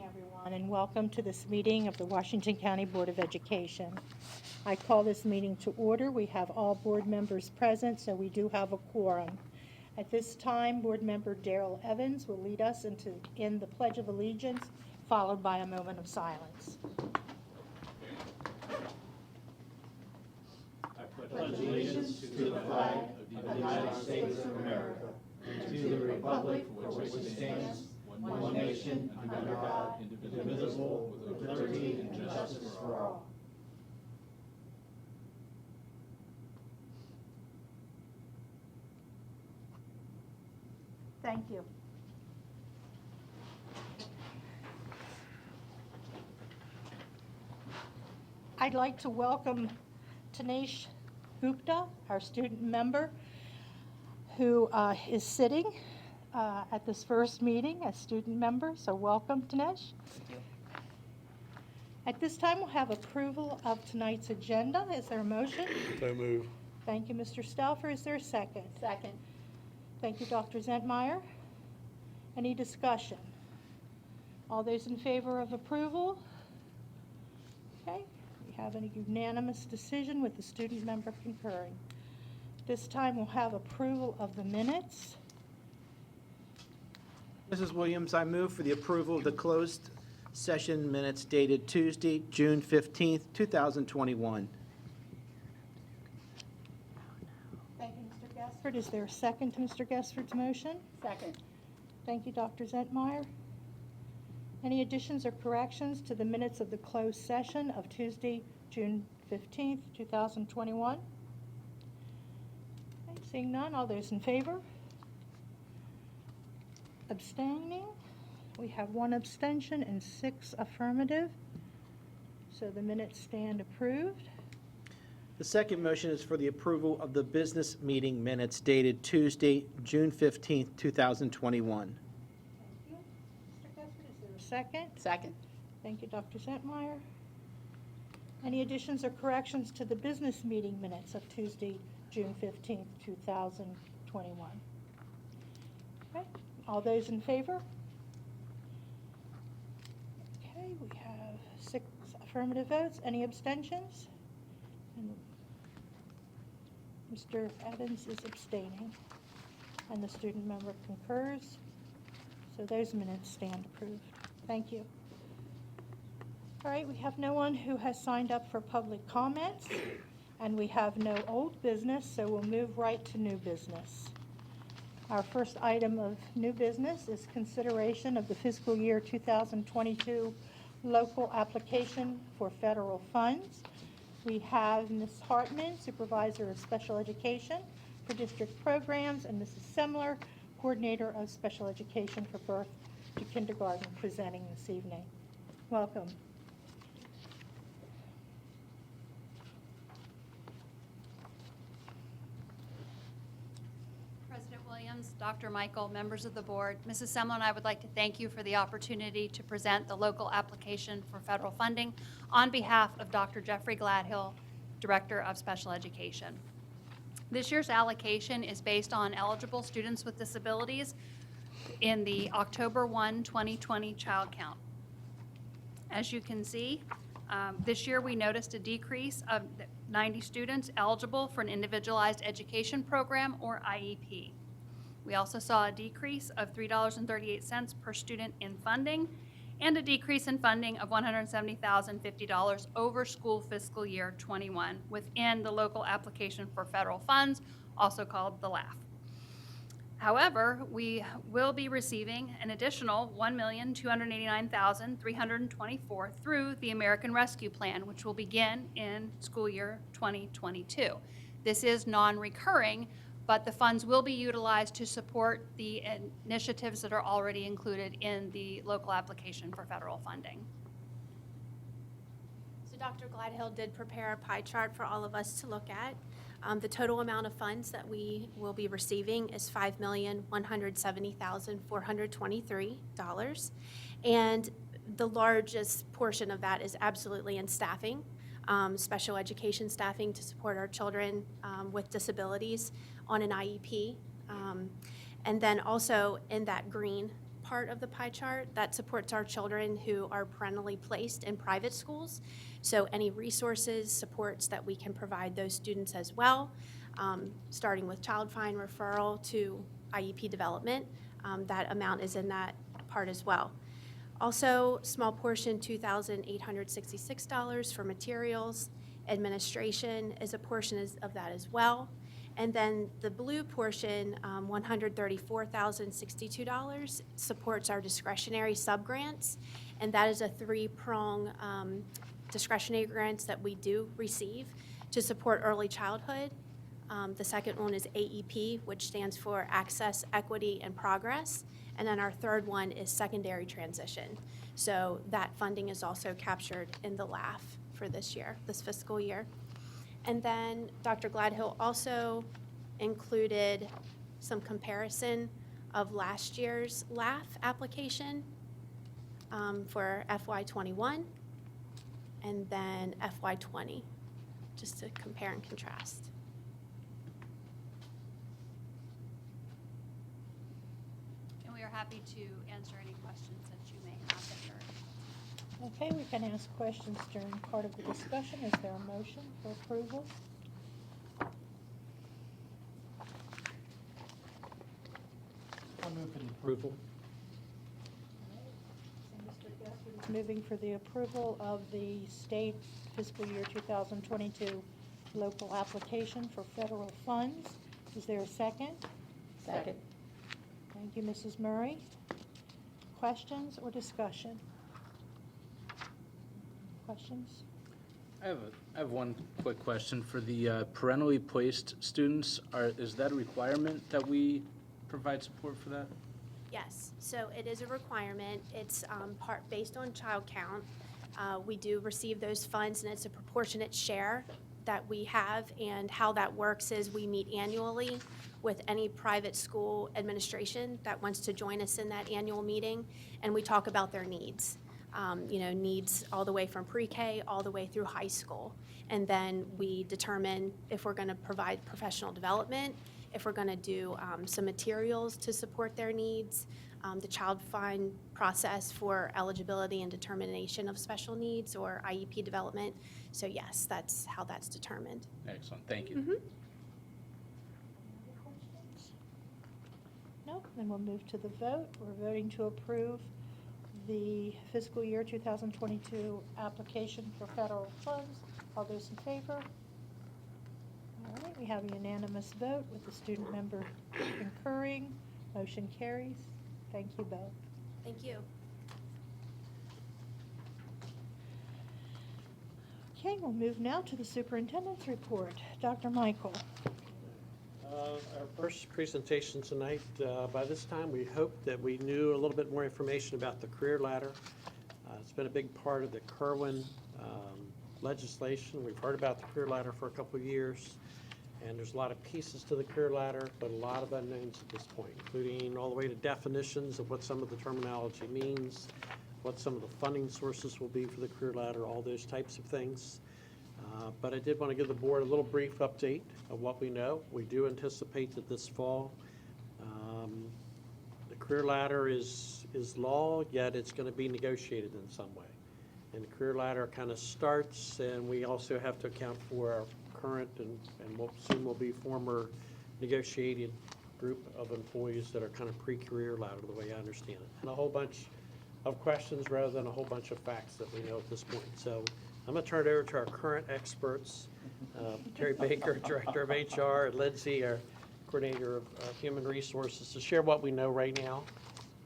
everyone, and welcome to this meeting of the Washington County Board of Education. I call this meeting to order. We have all board members present, so we do have a quorum. At this time, Board Member Darrell Evans will lead us in the Pledge of Allegiance, followed by a moment of silence. I pledge allegiance to the flag of the United States of America, and to the republic for which it stands, one nation, under God, indivisible, with liberty and justice for all. Thank you. I'd like to welcome Tanesh Gupta, our student member, who is sitting at this first meeting as student member. So welcome, Tanesh. Thank you. At this time, we'll have approval of tonight's agenda. Is there a motion? So move. Thank you, Mr. Stauffer. Is there a second? Second. Thank you, Dr. Zentmeyer. Any discussion? All those in favor of approval? Okay, we have a unanimous decision with the student member concurring. This time we'll have approval of the minutes. Mrs. Williams, I move for the approval of the closed session minutes dated Tuesday, June 15th, 2021. Thank you, Mr. Gaspard. Is there a second to Mr. Gaspard's motion? Second. Thank you, Dr. Zentmeyer. Any additions or corrections to the minutes of the closed session of Tuesday, June 15th, 2021? Okay, seeing none, all those in favor? Abstaining? We have 1 abstention and 6 affirmative. So the minutes stand approved. The second motion is for the approval of the business meeting minutes dated Tuesday, June 15th, 2021. Thank you. Mr. Gaspard, is there a second? Second. Thank you, Dr. Zentmeyer. Any additions or corrections to the business meeting minutes of Tuesday, June 15th, 2021? Okay, all those in favor? Okay, we have 6 affirmative votes. Any abstentions? And Mr. Evans is abstaining, and the student member concurs. So those minutes stand approved. Thank you. All right, we have no one who has signed up for public comments, and we have no old business, so we'll move right to new business. Our first item of new business is consideration of the fiscal year 2022 local application for federal funds. We have Ms. Hartman, Supervisor of Special Education for District Programs, and Mrs. Semler, Coordinator of Special Education for Birth to Kindergarten, presenting this evening. Welcome. President Williams, Dr. Michael, members of the board, Mrs. Semler and I would like to thank you for the opportunity to present the local application for federal funding on behalf of Dr. Jeffrey Gladhill, Director of Special Education. This year's allocation is based on eligible students with disabilities in the October 1, 2020 child count. As you can see, this year we noticed a decrease of 90 students eligible for an individualized education program or IEP. We also saw a decrease of $3.38 per student in funding and a decrease in funding of $170,050 over school fiscal year 21 within the local application for federal funds, also called the LAF. However, we will be receiving an additional $1,289,324 through the American Rescue Plan, which will begin in school year 2022. This is non-recurring, but the funds will be utilized to support the initiatives that are already included in the local application for federal funding. So Dr. Gladhill did prepare a pie chart for all of us to look at. The total amount of funds that we will be receiving is $5,170,423. And the largest portion of that is absolutely in staffing, special education staffing to support our children with disabilities on an IEP. And then also in that green part of the pie chart, that supports our children who are parentally placed in private schools. So any resources, supports that we can provide those students as well, starting with child find referral to IEP development, that amount is in that part as well. Also, small portion, $2,866 for materials. Administration is a portion of that as well. And then the blue portion, $134,062, supports our discretionary subgrants. And that is a three-prong discretionary grants that we do receive to support early childhood. The second one is AEP, which stands for Access, Equity, and Progress. And then our third one is Secondary Transition. So that funding is also captured in the LAF for this year, this fiscal year. And then Dr. Gladhill also included some comparison of last year's LAF application for FY21 and then FY20, just to compare and contrast. And we are happy to answer any questions that you may have that you're. Okay, we can ask questions during part of the discussion. Is there a motion for approval? I'll move for the approval. So Mr. Guthrie is moving for the approval of the state fiscal year 2022 local application for federal funds. Is there a second? Second. Thank you, Mrs. Murray. Questions or discussion? Questions? I have one quick question for the parentally placed students. Is that a requirement that we provide support for that? Yes, so it is a requirement. It's based on child count. We do receive those funds, and it's a proportionate share that we have. And how that works is we meet annually with any private school administration that wants to join us in that annual meeting, and we talk about their needs. Needs all the way from pre-K all the way through high school. And then we determine if we're going to provide professional development, if we're going to do some materials to support their needs, the child find process for eligibility and determination of special needs or IEP development. So yes, that's how that's determined. Excellent, thank you. Any other questions? No? Then we'll move to the vote. We're voting to approve the fiscal year 2022 application for federal funds. All those in favor? All right, we have a unanimous vote with the student member concurring. Motion carries. Thank you both. Thank you. Okay, we'll move now to the superintendent's report. Dr. Michael. Our first presentation tonight, by this time, we hoped that we knew a little bit more information about the career ladder. It's been a big part of the Kerwin legislation. We've heard about the career ladder for a couple of years, and there's a lot of pieces to the career ladder, but a lot of unknowns at this point, including all the way to definitions of what some of the terminology means, what some of the funding sources will be for the career ladder, all those types of things. But I did want to give the board a little brief update of what we know. We do anticipate that this fall, the career ladder is law, yet it's going to be negotiated in some way. And the career ladder kind of starts, and we also have to account for our current and what soon will be former negotiated group of employees that are kind of pre-career ladder, the way I understand it. And a whole bunch of questions rather than a whole bunch of facts that we know at this point. So I'm going to turn it over to our current experts, Terry Baker, Director of HR, and Lindsay, our Coordinator of Human Resources, to share what we know right now.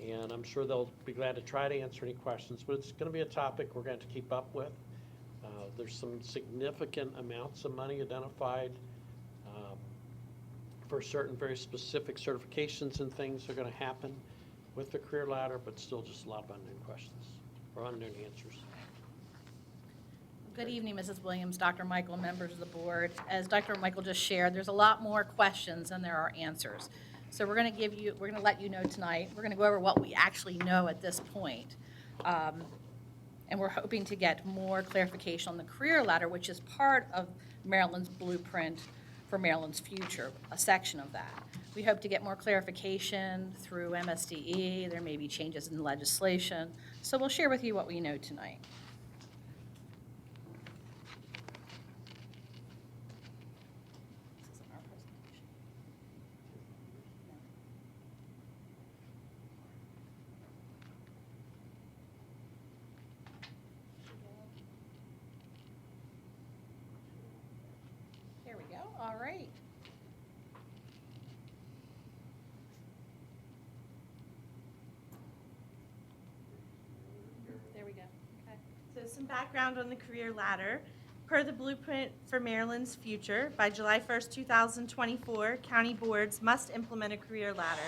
And I'm sure they'll be glad to try to answer any questions, but it's going to be a topic we're going to keep up with. There's some significant amounts of money identified for certain very specific certifications and things that are going to happen with the career ladder, but still just a lot of unknown questions or unknown answers. Good evening, Mrs. Williams, Dr. Michael, members of the board. As Dr. Michael just shared, there's a lot more questions than there are answers. So we're going to let you know tonight. We're going to go over what we actually know at this point. And we're hoping to get more clarification on the career ladder, which is part of Maryland's blueprint for Maryland's future, a section of that. We hope to get more clarification through MSDE. There may be changes in legislation. So we'll share with you what we know tonight. This isn't our presentation. There we go. All right. There we go. Okay. So some background on the career ladder. Per the Blueprint for Maryland's Future, by July 1st, 2024, county boards must implement a career ladder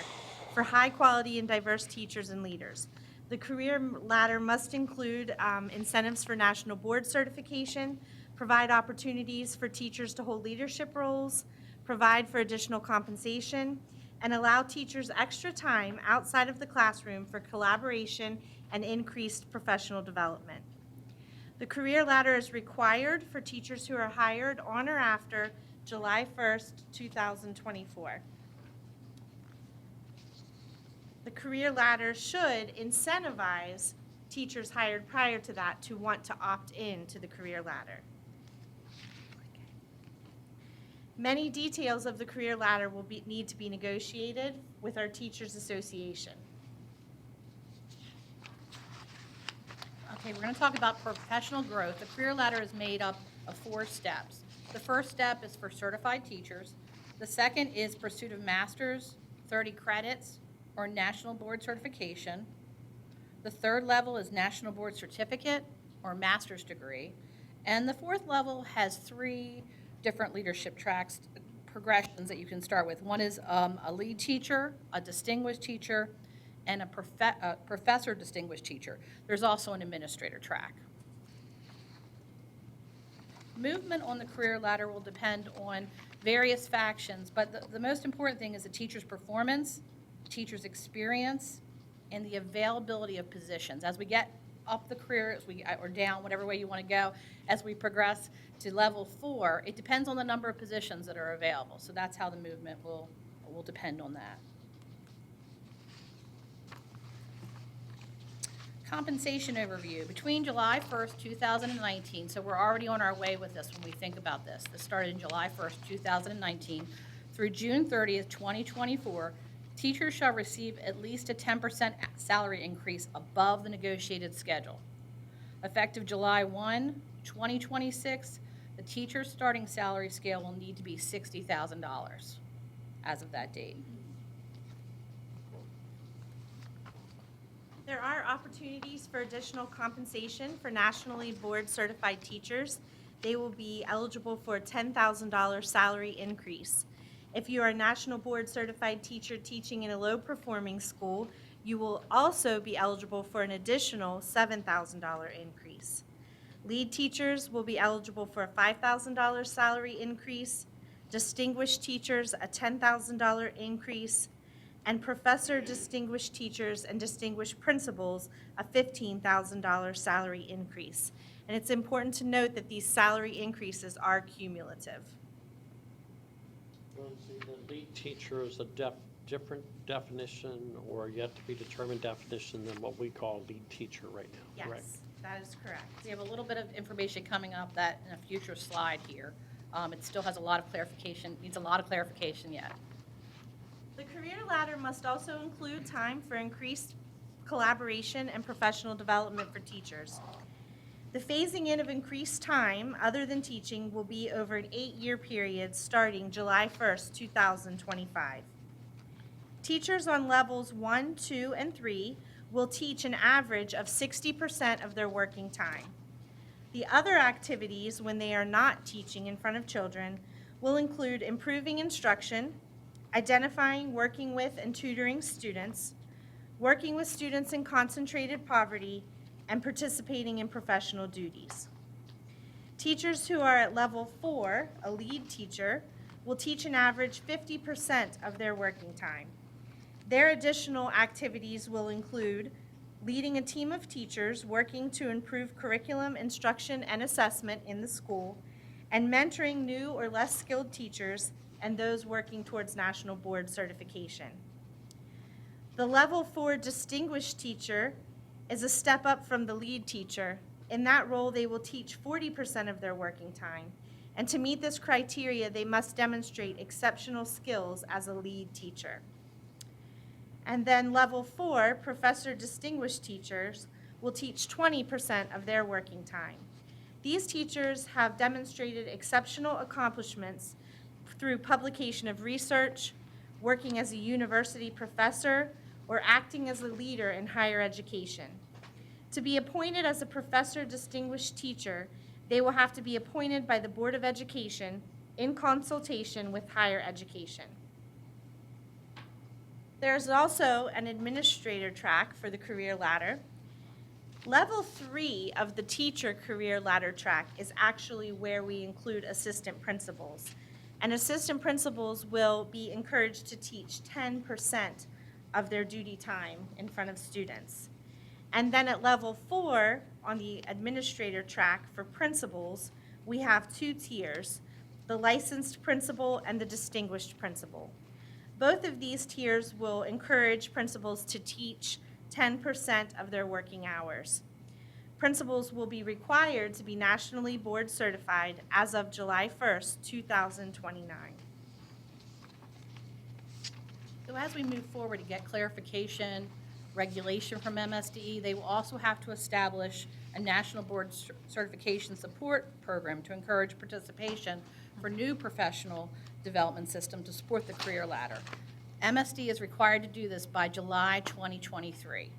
for high-quality and diverse teachers and leaders. The career ladder must include incentives for national board certification, provide opportunities for teachers to hold leadership roles, provide for additional compensation, and allow teachers extra time outside of the classroom for collaboration and increased professional development. The career ladder is required for teachers who are hired on or after July 1st, 2024. The career ladder should incentivize teachers hired prior to that to want to opt in to the career ladder. Many details of the career ladder will need to be negotiated with our Teachers Association. Okay, we're going to talk about professional growth. The career ladder is made up of 4 steps. The first step is for certified teachers. The second is pursuit of master's, 30 credits, or national board certification. The third level is national board certificate or master's degree. And the fourth level has 3 different leadership tracks, progressions that you can start with. One is a lead teacher, a distinguished teacher, and a professor distinguished teacher. There's also an administrator track. Movement on the career ladder will depend on various factions, but the most important thing is the teacher's performance, the teacher's experience, and the availability of positions. As we get up the career, or down, whatever way you want to go, as we progress to level 4, it depends on the number of positions that are available. So that's how the movement will depend on that. Compensation overview. Between July 1st, 2019, so we're already on our way with this when we think about this. This started in July 1st, 2019, through June 30th, 2024, teachers shall receive at least a 10% salary increase above the negotiated schedule. Effective July 1, 2026, the teacher's starting salary scale will need to be $60,000 as of that date. There are opportunities for additional compensation for nationally board certified teachers. They will be eligible for a $10,000 salary increase. If you are a national board certified teacher teaching in a low performing school, you will also be eligible for an additional $7,000 increase. Lead teachers will be eligible for a $5,000 salary increase, distinguished teachers a $10,000 increase, and professor distinguished teachers and distinguished principals a $15,000 salary increase. And it's important to note that these salary increases are cumulative. The lead teacher is a different definition or yet to be determined definition than what we call lead teacher right now, correct? Yes, that is correct. We have a little bit of information coming up that in a future slide here. It still has a lot of clarification, needs a lot of clarification yet. The career ladder must also include time for increased collaboration and professional development for teachers. The phasing in of increased time, other than teaching, will be over an 8-year period starting July 1st, 2025. Teachers on levels 1, 2, and 3 will teach an average of 60% of their working time. The other activities, when they are not teaching in front of children, will include improving instruction, identifying, working with, and tutoring students, working with students in concentrated poverty, and participating in professional duties. Teachers who are at level 4, a lead teacher, will teach an average 50% of their working time. Their additional activities will include leading a team of teachers working to improve curriculum, instruction, and assessment in the school, and mentoring new or less skilled teachers and those working towards national board certification. The Level 4 Distinguished Teacher is a step up from the lead teacher. In that role, they will teach 40% of their working time. And to meet this criteria, they must demonstrate exceptional skills as a lead teacher. And then Level 4 Professor Distinguished Teachers will teach 20% of their working time. These teachers have demonstrated exceptional accomplishments through publication of research, working as a university professor, or acting as a leader in higher education. To be appointed as a Professor Distinguished Teacher, they will have to be appointed by the Board of Education in consultation with higher education. There's also an administrator track for the career ladder. Level 3 of the teacher career ladder track is actually where we include assistant principals. And assistant principals will be encouraged to teach 10% of their duty time in front of students. And then at level 4, on the administrator track for principals, we have 2 tiers, the licensed principal and the distinguished principal. Both of these tiers will encourage principals to teach 10% of their working hours. Principals will be required to be nationally board certified as of July 1st, 2029. So as we move forward to get clarification, regulation from MSDE, they will also have to establish a national board certification support program to encourage participation for new professional development system to support the career ladder. MSD is required to do this by July 2023.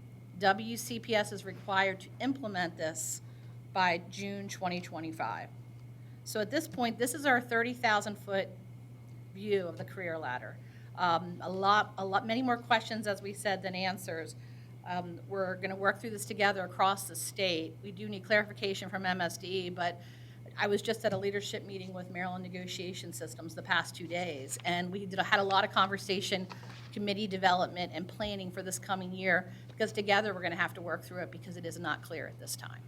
WCPS is required to implement this by June 2025. So at this point, this is our 30,000-foot view of the career ladder. Many more questions, as we said, than answers. We're going to work through this together across the state. We do need clarification from MSDE, but I was just at a leadership meeting with Maryland Negotiation Systems the past 2 days, and we had a lot of conversation, committee development, and planning for this coming year, because together we're going to have to work through it because it is not clear at this time.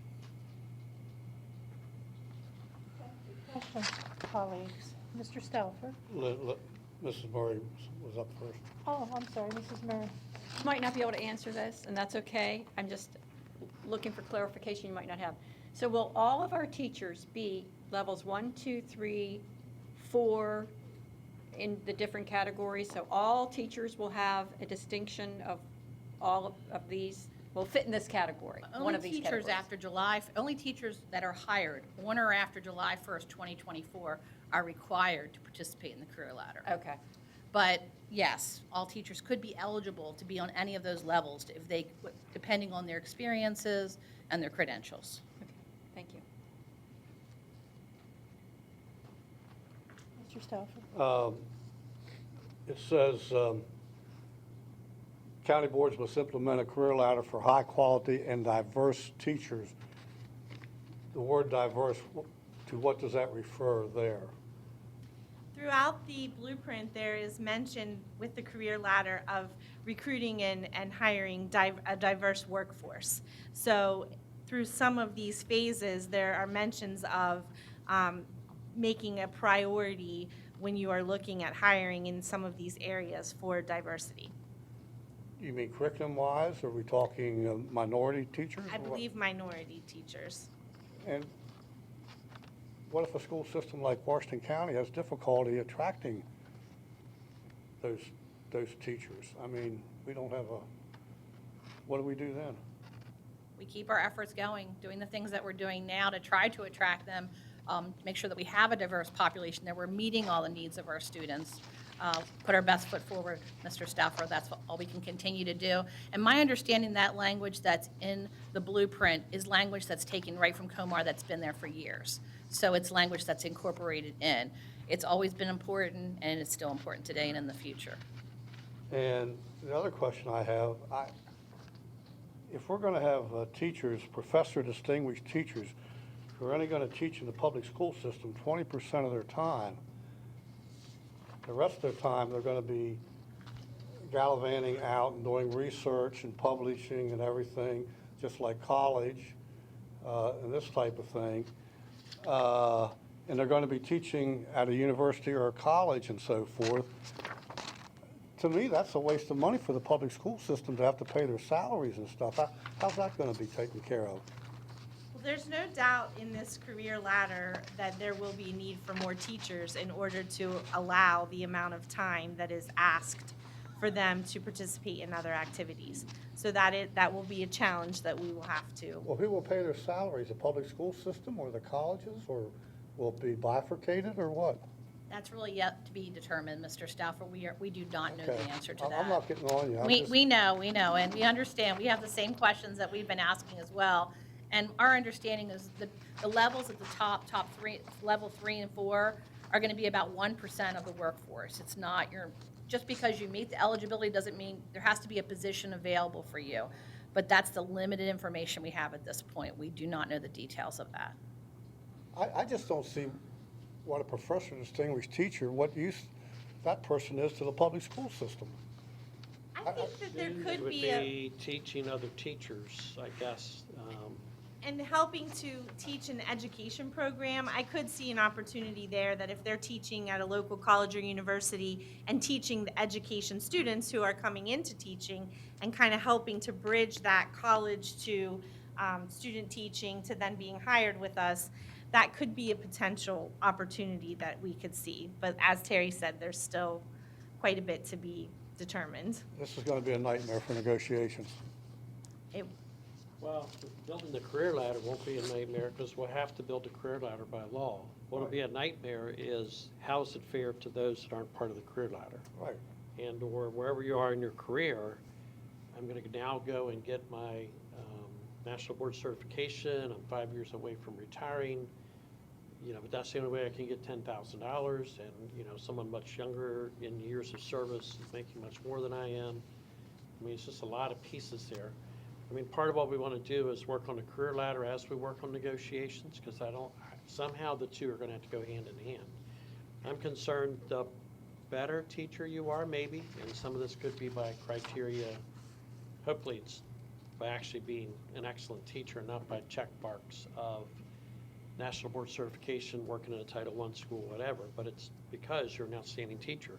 Questions, colleagues? Mr. Stauffer? Mrs. Murray was up first. Oh, I'm sorry, Mrs. Murray. You might not be able to answer this, and that's okay. I'm just looking for clarification you might not have. So will all of our teachers be levels 1, 2, 3, 4 in the different categories? So all teachers will have a distinction of all of these, will fit in this category, one of these categories? Only teachers that are hired on or after July 1st, 2024 are required to participate in the career ladder. Okay. But yes, all teachers could be eligible to be on any of those levels if they, depending on their experiences and their credentials. Okay. Thank you. Mr. Stauffer? It says, county boards must implement a career ladder for high-quality and diverse teachers. The word diverse, to what does that refer there? Throughout the blueprint, there is mention with the career ladder of recruiting and hiring a diverse workforce. So through some of these phases, there are mentions of making a priority when you are looking at hiring in some of these areas for diversity. You mean curriculum-wise? Are we talking minority teachers? I believe minority teachers. And what if a school system like Washington County has difficulty attracting those teachers? I mean, we don't have what do we do then? We keep our efforts going, doing the things that we're doing now to try to attract them, make sure that we have a diverse population, that we're meeting all the needs of our students. Put our best foot forward, Mr. Stauffer. That's all we can continue to do. And my understanding, that language that's in the blueprint is language that's taken right from COMAR that's been there for years. So it's language that's incorporated in. It's always been important, and it's still important today and in the future. And the other question I have, if we're going to have teachers, professor distinguished teachers, who are only going to teach in the public school system 20% of their time, the rest of their time they're going to be gallivanting out and doing research and publishing and everything, just like college and this type of thing. and they're going to be teaching at a university or a college and so forth, to me, that's a waste of money for the public school system to have to pay their salaries and stuff. How's that going to be taken care of? Well, there's no doubt in this career ladder that there will be a need for more teachers in order to allow the amount of time that is asked for them to participate in other activities. So that will be a challenge that we will have to. Well, who will pay their salaries, the public school system or the colleges, or will it be bifurcated or what? That's really yet to be determined, Mr. Stauffer. We do not know the Okay. answer to I'm that. not getting on you. I'm We, just- we know, and we understand. We have the same questions that we've been asking as well. And our understanding is that the levels at the top three, level 3 and 4, are going to be about 1% of the workforce. It's not just because you meet the eligibility doesn't mean there has to be a position available for you. But that's the limited information we have at this point. We do not know the details of that. I just don't see what a professor distinguished teacher, what use that person is to the public school system. I think that there It could would be a, be teaching other teachers, I guess. and helping to teach an education program, I could see an opportunity there that if they're teaching at a local college or university and teaching the education students who are coming into teaching and kind of helping to bridge that college to student teaching to then being hired with us, that could be a potential opportunity that we could see. But as Terry said, there's still quite a bit to be determined. This is going to be a nightmare for negotiations. Well, building the career ladder won't be a nightmare because we'll have to build a career ladder by law. What'll be a nightmare is how is it fair to those that aren't part of the career ladder? Right. And or wherever you are in your career, I'm going to now go and get my National Board certification. I'm 5 years away from retiring, but that's the only way I can get $10,000. And, someone much younger in years of service is making much more than I am. I mean, it's just a lot of pieces there. I mean, part of what we want to do is work on the career ladder as we work on negotiations, because somehow the two are going to have to go hand in hand. I'm concerned the better teacher you are, maybe, and some of this could be by criteria, hopefully it's by actually being an excellent teacher, not by check marks of National Board certification, working in a Title I school, whatever, but it's because you're an outstanding teacher.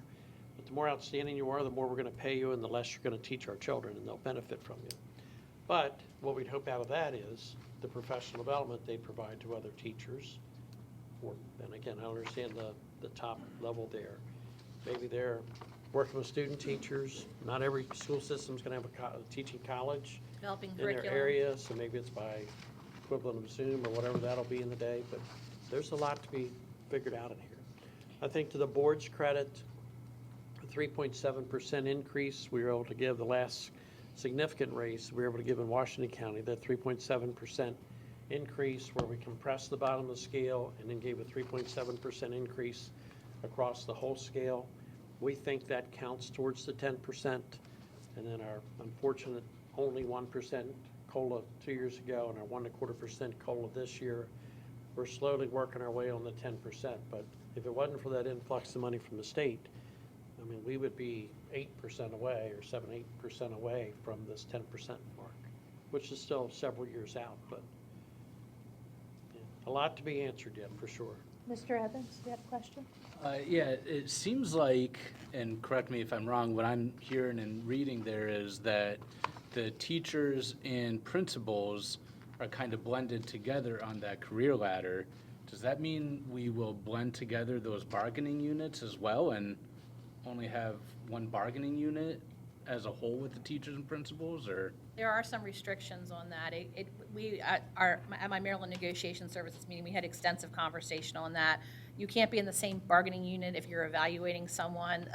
But the more outstanding you are, the more we're going to pay you and the less you're going to teach our children, and they'll benefit from you. But what we'd hope out of that is the professional development they provide to other teachers. And again, I understand the top level there. Maybe they're working with student teachers. Not every school system's going to have a teaching college Developing in their curriculum. area, so maybe it's by equivalent of Zoom or whatever that'll be in the day, but there's a lot to be figured out in here. I think to the board's credit, a 3.7% increase, we were able to give the last significant raise we were able to give in Washington County, that 3.7% increase where we compressed the bottom of the scale and then gave a 3.7% increase across the whole scale. We think that counts towards the 10%, and then our unfortunate only 1% COLA 2 years ago and our 1.25% COLA this year. We're slowly working our way on the 10%, but if it wasn't for that influx of money from the state, I mean, we would be 8% away or 7-8% away from this 10% mark, which is still several years out, but yeah, a lot to be answered yet, for sure. Mr. Evans, you have a question? Yeah, it seems like, and correct me if I'm wrong, what I'm hearing and reading there is that the teachers and principals are kind of blended together on that career ladder. Does that mean we will blend together those bargaining units as well and only have one bargaining unit as a whole with the teachers and principals, or? There are some restrictions on that. At my Maryland Negotiation Services meeting, we had extensive conversation on that. You can't be in the same bargaining unit if you're evaluating someone.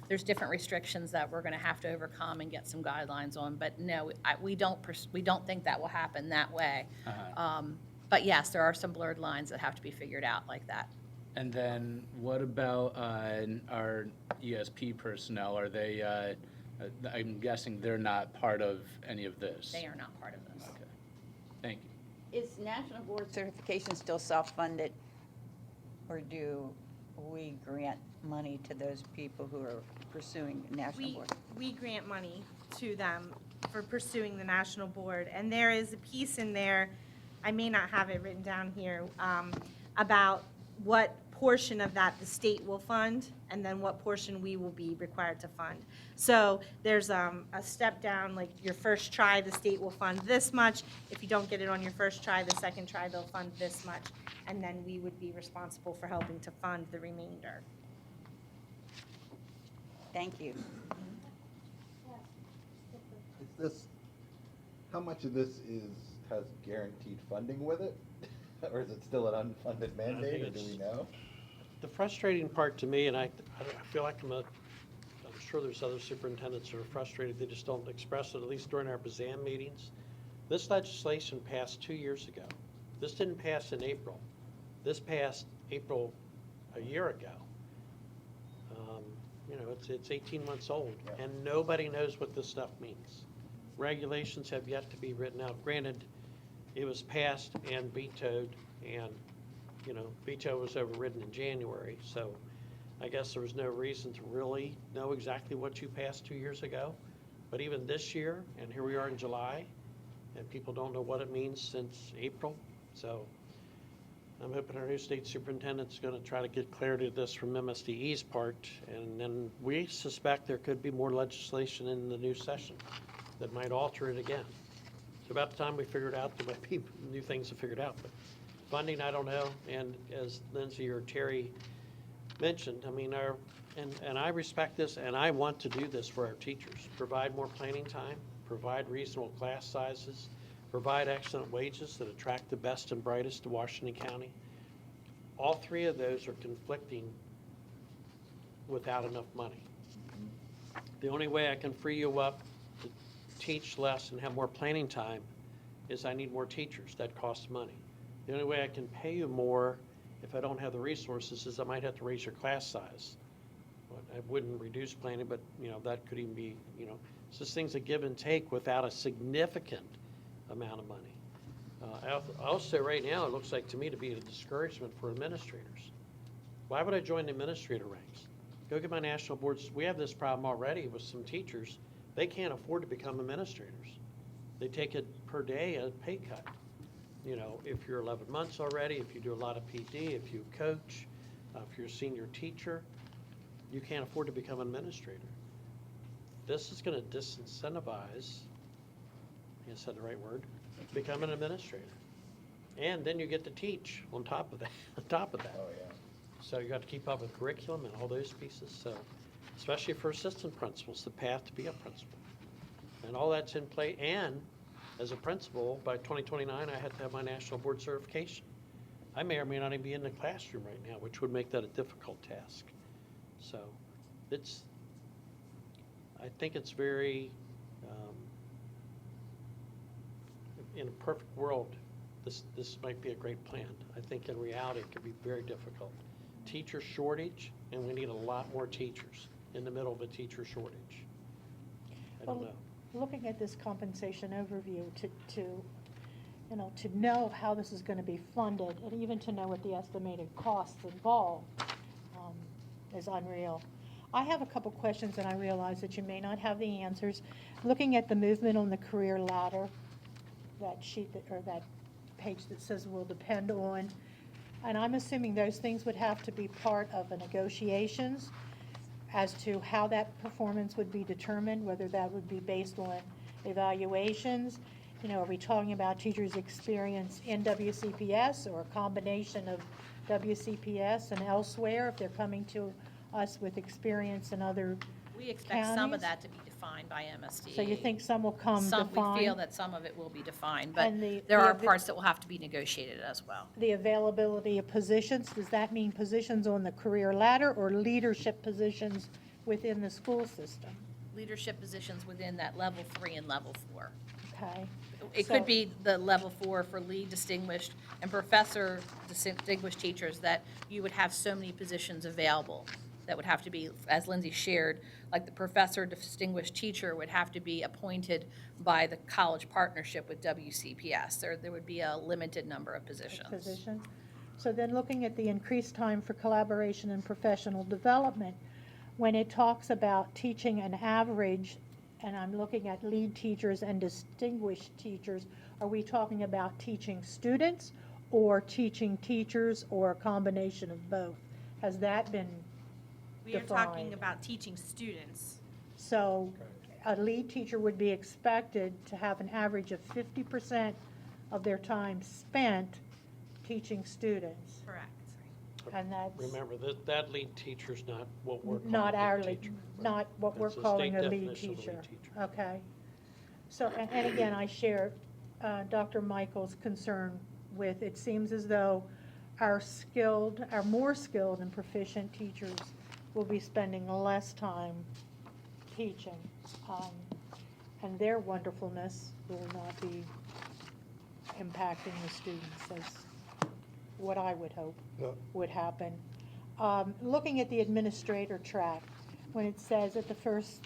There's different restrictions that we're going to have to overcome and get some guidelines on. But no, we don't think that will happen that way. But yes, there are some blurred lines that have to be figured out like that. And then what about our ESP personnel? Are they, I'm guessing they're not part of any of this? They are not part of this. Okay, thank you. Is National Board certification still self-funded, or do we grant money to those people who are pursuing National Board? We grant money to them for pursuing the National Board, and there is a piece in there, I may not have it written down here, about what portion of that the state will fund, and then what portion we will be required to fund. So there's a step down, like your first try, the state will fund this much. If you don't get it on your first try, the second try, they'll fund this much. And then we would be responsible for helping to fund the remainder. Thank you. Is this, how much of this has guaranteed funding with it? Or is it still an unfunded mandate, or do we know? The frustrating part to me, and I feel like I'm sure there's other superintendents who are frustrated, they just don't express it, at least during our BZAM meetings. This legislation passed 2 years ago. This didn't pass in April. This passed April a year ago. You know, it's 18 months old, Yeah. and nobody knows what this stuff means. Regulations have yet to be written out. Granted, it was passed and vetoed, and, you know, veto was overridden in January, so I guess there was no reason to really know exactly what you passed 2 years ago. But even this year, and here we are in July, and people don't know what it means since April, so I'm hoping our new state superintendent's going to try to get clarity of this from MSDE's part, and then we suspect there could be more legislation in the new session that might alter it again. So about the time we figure it out, there might be new things to figure it out. But funding, I don't know, and as Lindsay or Terry mentioned, I mean, and I respect this, and I want to do this for our teachers. Provide more planning time, provide reasonable class sizes, provide excellent wages that attract the best and brightest to Washington County. All three of those are conflicting without enough money. The only way I can free you up to teach less and have more planning time is I need more teachers. That costs money. The only way I can pay you more if I don't have the resources is I might have to raise your class size. I wouldn't reduce planning, but, you know, that could even be, you know, it's just things that give and take without a significant amount of money. Also, right now, it looks like to me to be a discouragement for administrators. Why would I join the administrator ranks? Go get my national boards. We have this problem already with some teachers. They can't afford to become administrators. They take it per day a pay cut. You know, if you're 11 months already, if you do a lot of PD, if you coach, if you're a senior teacher, you can't afford to become an administrator. This is going to disincentivize, I said the right word, become an administrator. And then you get to teach on top of that. Oh, yeah. So you got to keep up with curriculum and all those pieces. So, especially for assistant principals, the path to be a principal. And all that's in play. And as a principal, by 2029, I had to have my national board certification. I may or may not even be in the classroom right now, which would make that a difficult task. So I think it's very, in a perfect world, this might be a great plan. I think in reality, it could be very difficult. Teacher shortage, and we need a lot more teachers in the middle of a teacher shortage. I don't know. Looking at this compensation overview to know how this is going to be funded, and even to know what the estimated costs involved is unreal. I have a couple questions, and I realize that you may not have the answers. Looking at the movement on the career ladder, that sheet or that page that says will depend on, and I'm assuming those things would have to be part of the negotiations as to how that performance would be determined, whether that would be based on evaluations. You know, are we talking about teachers' experience in WCPS or a combination of WCPS and elsewhere if they're coming to us with experience in other We expect some of counties? that to be defined by MSD. So you think some will come Some, defined? we feel that some of it will be defined, but And there are parts that will have to be negotiated as well. The availability of positions, does that mean positions on the career ladder or leadership positions within the school system? Leadership positions within that level 3 and level 4. Okay. It So- could be the level 4 for lead distinguished and professor distinguished teachers, that you would have so many positions available that would have to be, as Lindsay shared, like the professor distinguished teacher would have to be appointed by the college partnership with WCPS. There would be a limited number of positions. Position. So then looking at the increased time for collaboration and professional development, when it talks about teaching an average, and I'm looking at lead teachers and distinguished teachers, are we talking about teaching students or teaching teachers, or a combination of both? Has that been We are talking defined? about teaching students. So a lead teacher would be expected to have an average of 50% of their time spent teaching students. Correct. And that's Remember, that lead teacher's not what we're calling not a our lead lead, teacher. not what we're That's a calling state a lead definition of teacher. lead teacher. Okay. So, and again, I share Dr. Michael's concern with, it seems as though our more skilled and proficient teachers will be spending less time teaching. And their wonderfulness will not be impacting the students as what I would hope Yeah. would happen. Looking at the administrator track, when it says at the first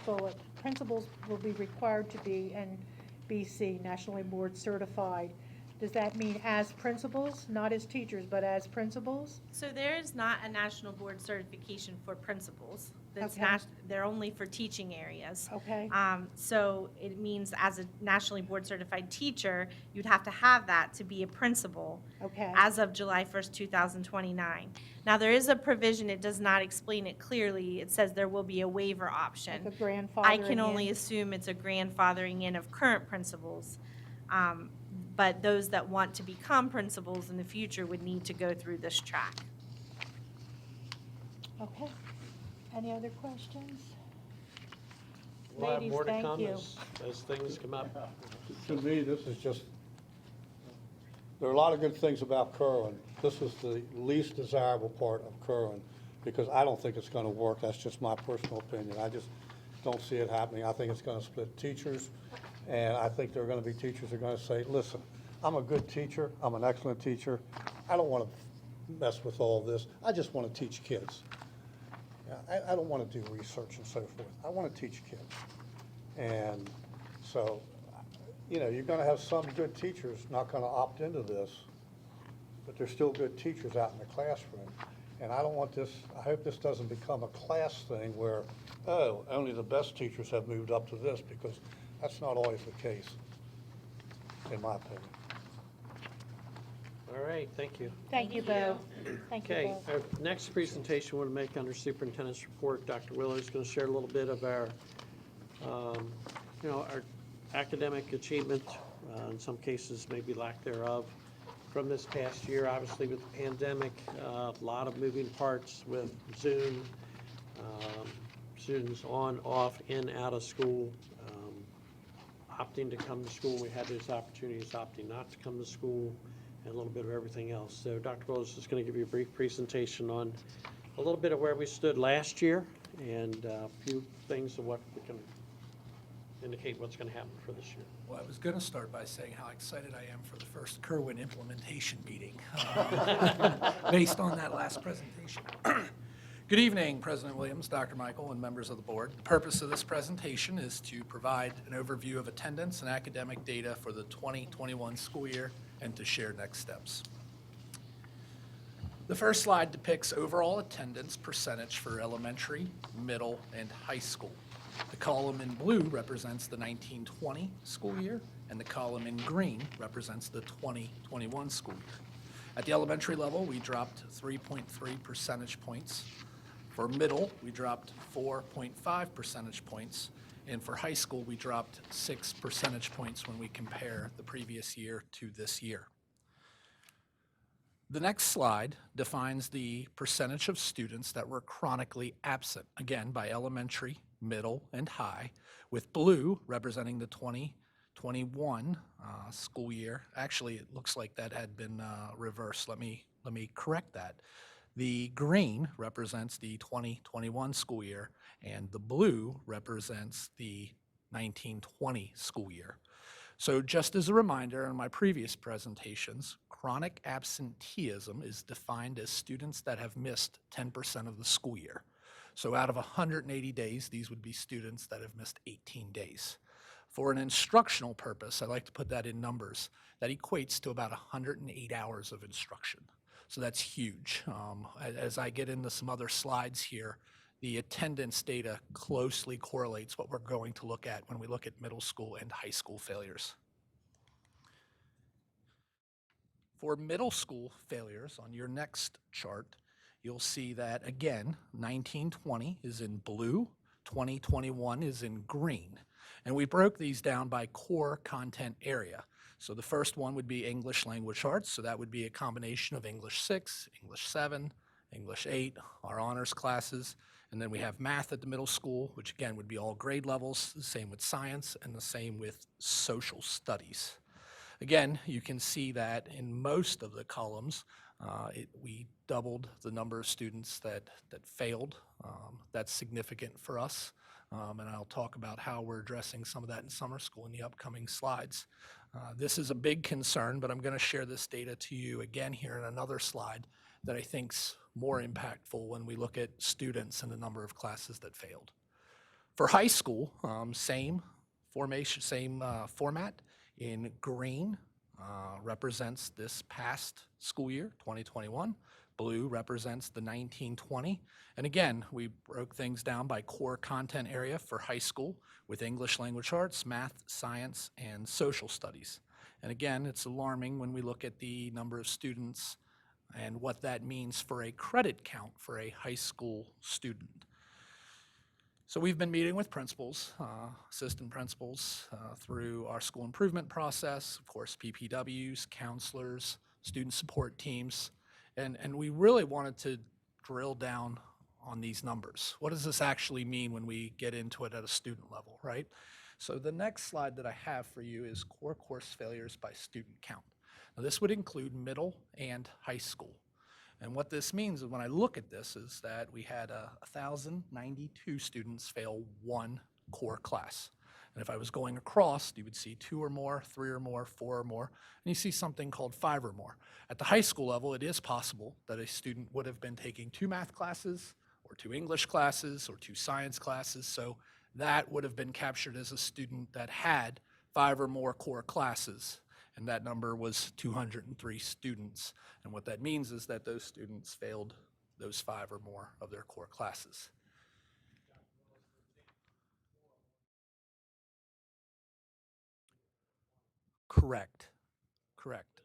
bullet, principals will be required to be NBC, Nationally Board Certified. Does that mean as principals, not as teachers, but as principals? So there is not a national board certification for principals. That's Okay. they're only for teaching areas. Okay. So it means as a nationally board certified teacher, you'd have to have that to be a principal Okay. as of July 1st, 2029. Now, there is a provision, it does not explain it clearly. It says there will be a waiver option. Like a grandfathering I can only in? assume it's a grandfathering in of current principals. But those that want to become principals in the future would need to go through this track. Okay. Any other questions? We'll have Ladies, more to thank come you. as things come up. To me, this is just, there are a lot of good things about Kerwin. This is the least desirable part of Kerwin, because I don't think it's gonna work. That's just my personal opinion. I just don't see it happening. I think it's gonna split teachers, and I think there are gonna be teachers who are gonna say, listen, I'm a good teacher, I'm an excellent teacher, I don't wanna mess with all this, I just wanna teach kids. I don't wanna do research and so forth, I wanna teach kids. And so, you're gonna have some good teachers not gonna opt into this, but there's still good teachers out in the classroom. And I don't want this, I hope this doesn't become a class thing where, oh, only the best teachers have moved up to this, because that's not always the case, in my opinion. All right, thank you. Thank you, Bo. Thank you, Okay, Bo. our next presentation we'll make under Superintendent's Report. Dr. Willer is going to share a little bit of our, our academic achievement, in some cases maybe lack thereof, from this past year. Obviously with the pandemic, a lot of moving parts with Zoom, students on, off, in, out of school, opting to come to school. We had those opportunities, opting not to come to school, and a little bit of everything else. So Dr. Willis is going to give you a brief presentation on a little bit of where we stood last year and a few things of what we can indicate what's going to happen for this year. Well, I was going to start by saying how excited I am for the first Kerwin implementation meeting based on that last presentation. Good evening, President Williams, Dr. Michael, and members of the board. The purpose of this presentation is to provide an overview of attendance and academic data for the 2021 school year and to share next steps. The first slide depicts overall attendance percentage for elementary, middle, and high school. The column in blue represents the 1920 school year, and the column in green represents the 2021 school year. At the elementary level, we dropped 3.3 percentage points. For middle, we dropped 4.5 percentage points, and for high school, we dropped 6 percentage points when we compare the previous year to this year. The next slide defines the percentage of students that were chronically absent, again by elementary, middle, and high, with blue representing the 2021 school year. Actually, it looks like that had been reversed. Let me correct that. The green represents the 2021 school year, and the blue represents the 1920 school year. So just as a reminder, in my previous presentations, chronic absenteeism is defined as students that have missed 10% of the school year. So out of 180 days, these would be students that have missed 18 days. For an instructional purpose, I like to put that in numbers. That equates to about 108 hours of instruction. So that's huge. As I get into some other slides here, the attendance data closely correlates what we're going to look at when we look at middle school and high school failures. For middle school failures, on your next chart, you'll see that, again, 1920 is in blue, 2021 is in green. And we broke these down by core content area. So the first one would be English language arts, so that would be a combination of English 6, English 7, English 8, our honors classes, and then we have math at the middle school, which again would be all grade levels, the same with science, and the same with social studies. Again, you can see that in most of the columns, we doubled the number of students that failed. That's significant for us, and I'll talk about how we're addressing some of that in summer school in the upcoming slides. This is a big concern, but I'm going to share this data to you again here in another slide that I think's more impactful when we look at students and the number of classes that failed. For high school, same formation, same format. In green represents this past school year, 2021. Blue represents the 1920. And again, we broke things down by core content area for high school with English language arts, math, science, and social studies. And again, it's alarming when we look at the number of students and what that means for a credit count for a high school student. So we've been meeting with principals, assistant principals, through our school improvement process, of course, PPWs, counselors, student support teams, and we really wanted to drill down on these numbers. What does this actually mean when we get into it at a student level, right? So the next slide that I have for you is core course failures by student count. Now this would include middle and high school. And what this means when I look at this is that we had 1,092 students fail one core class. And if I was going across, you would see 2 or more, 3 or more, 4 or more, and you see something called 5 or more. At the high school level, it is possible that a student would have been taking 2 math classes or 2 English classes or 2 science classes, so that would have been captured as a student that had 5 or more core classes. And that number was 203 students. And what that means is that those students failed those 5 or more of their core classes. Correct. Correct.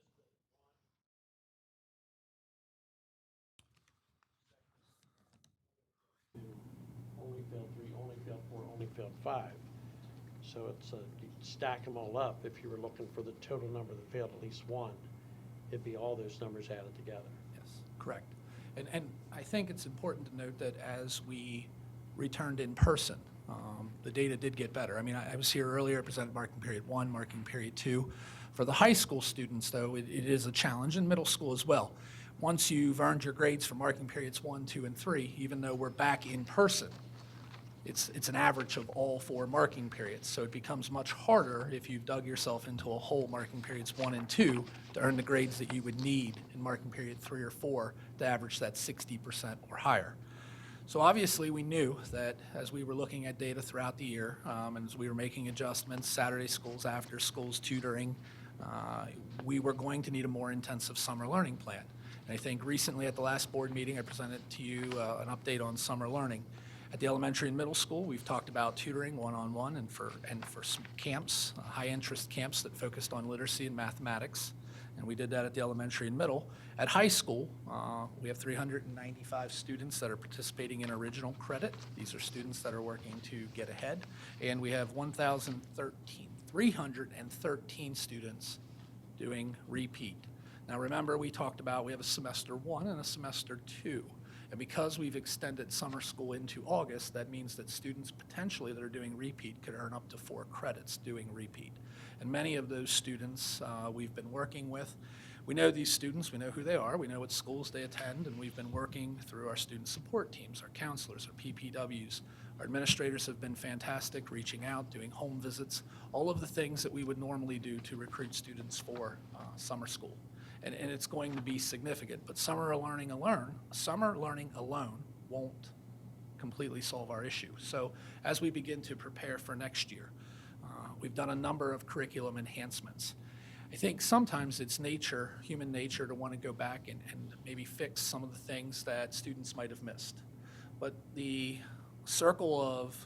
Only failed 3, only failed 4, only failed 5. So it's you stack them all up. If you were looking for the total number that failed at least one, it'd be all those numbers added together. Yes, correct. And I think it's important to note that as we returned in person, the data did get better. I mean, I was here earlier, presented marking period 1, marking period 2. For the high school students, though, it is a challenge, and middle school as well. Once you've earned your grades for marking periods 1, 2, and 3, even though we're back in person, it's an average of all 4 marking periods. So it becomes much harder if you've dug yourself into a hole marking periods 1 and 2 to earn the grades that you would need in marking period 3 or 4 to average that 60% or higher. So obviously we knew that as we were looking at data throughout the year, and as we were making adjustments, Saturday schools, after schools, tutoring, we were going to need a more intensive summer learning plan. And I think recently at the last board meeting, I presented to you an update on summer learning. At the elementary and middle school, we've talked about tutoring one-on-one and for some camps, high-interest camps that focused on literacy and mathematics, and we did that at the elementary and middle. At high school, we have 395 students that are participating in original credit. These are students that are working to get ahead, and we have 313 students doing repeat. Now remember, we talked about we have a semester 1 and a semester 2. And because we've extended summer school into August, that means that students potentially that are doing repeat could earn up to 4 credits doing repeat. And many of those students we've been working with. We know these students, we know who they are, we know what schools they attend, and we've been working through our student support teams, our counselors, our PPWs. Our administrators have been fantastic, reaching out, doing home visits, all of the things that we would normally do to recruit students for summer school. And it's going to be significant, but summer learning alone won't completely solve our issue. So as we begin to prepare for next year, we've done a number of curriculum enhancements. I think sometimes it's nature, human nature, to want to go back and maybe fix some of the things that students might have missed. But the circle of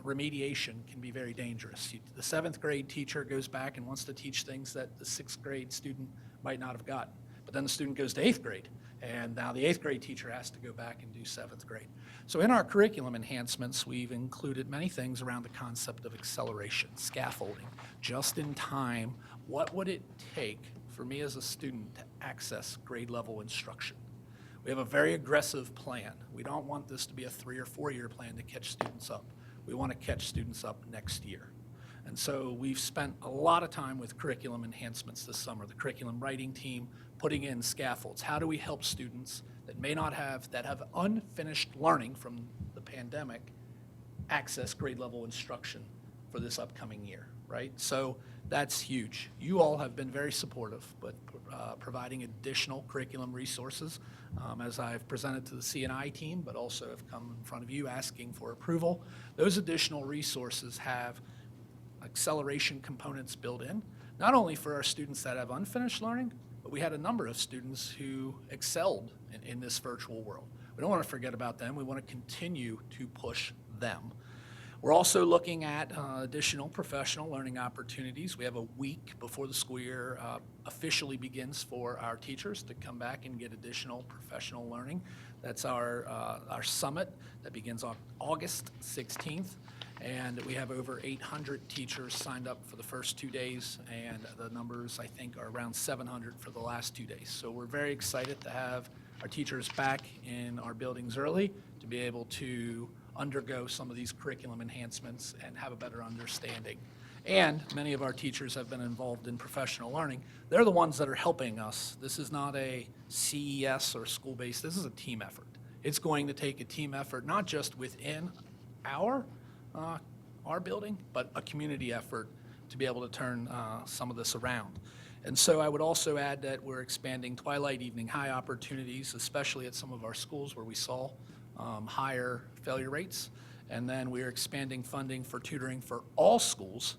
remediation can be very dangerous. The 7th grade teacher goes back and wants to teach things that the 6th grade student might not have gotten. But then the student goes to 8th grade, and now the 8th grade teacher has to go back and do 7th grade. So in our curriculum enhancements, we've included many things around the concept of acceleration, scaffolding, just in time. What would it take for me as a student to access grade level instruction? We have a very aggressive plan. We don't want this to be a 3 or 4 year plan to catch students up. We want to catch students up next year. And so we've spent a lot of time with curriculum enhancements this summer, the curriculum writing team putting in scaffolds. How do we help students that may not have, that have unfinished learning from the pandemic, access grade level instruction for this upcoming year, right? So that's huge. You all have been very supportive, but providing additional curriculum resources as I've presented to the C&I team, but also have come in front of you asking for approval. Those additional resources have acceleration components built in, not only for our students that have unfinished learning, but we had a number of students who excelled in this virtual world. We don't want to forget about them. We want to continue to push them. We're also looking at additional professional learning opportunities. We have a week before the school year officially begins for our teachers to come back and get additional professional learning. That's our summit that begins on August 16th. And we have over 800 teachers signed up for the first 2 days, and the numbers, I think, are around 700 for the last 2 days. So we're very excited to have our teachers back in our buildings early to be able to undergo some of these curriculum enhancements and have a better understanding. And many of our teachers have been involved in professional learning. They're the ones that are helping us. This is not a CES or school-based. This is a team effort. It's going to take a team effort, not just within our building, but a community effort to be able to turn some of this around. And so I would also add that we're expanding twilight, evening high opportunities, especially at some of our schools where we saw higher failure rates. And then we're expanding funding for tutoring for all schools.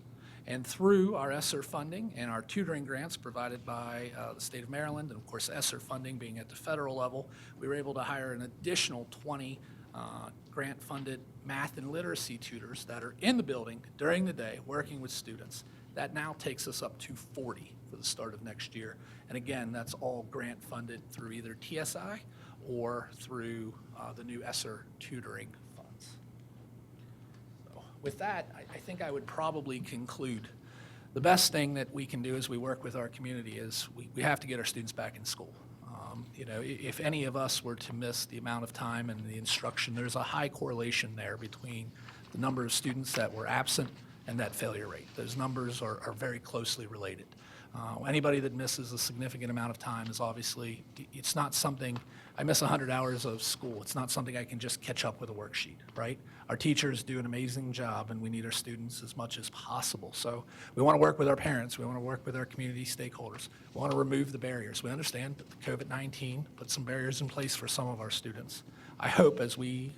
And through our ESSER funding and our tutoring grants provided by the state of Maryland, and of course ESSER funding being at the federal level, we were able to hire an additional 20 grant-funded math and literacy tutors that are in the building during the day working with students. That now takes us up to 40 for the start of next year. And again, that's all grant-funded through either TSI or through the new ESSER tutoring funds. So with that, I think I would probably conclude. The best thing that we can do as we work with our community is we have to get our students back in school. You know, if any of us were to miss the amount of time and the instruction, there's a high correlation there between the number of students that were absent and that failure rate. Those numbers are very closely related. Anybody that misses a significant amount of time is obviously, it's not something, I miss 100 hours of school. It's not something I can just catch up with a worksheet, right? Our teachers do an amazing job, and we need our students as much as possible. So we want to work with our parents. We want to work with our community stakeholders. We want to remove the barriers. We understand that COVID-19 put some barriers in place for some of our students. I hope as we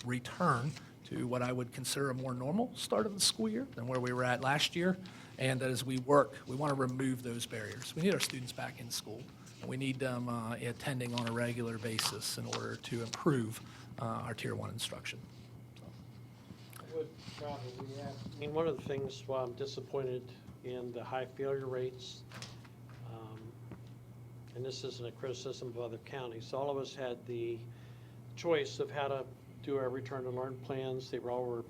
return to what I would consider a more normal start of the school year than where we were at last year, and that as we work, we want to remove those barriers. We need our students back in school, and we need them attending on a regular basis in order to improve our Tier 1 instruction. I would probably add, I mean, one of the things why I'm disappointed in the high failure rates, and this isn't a criticism of other counties, all of us had the choice of how to do our return to learn plans. They were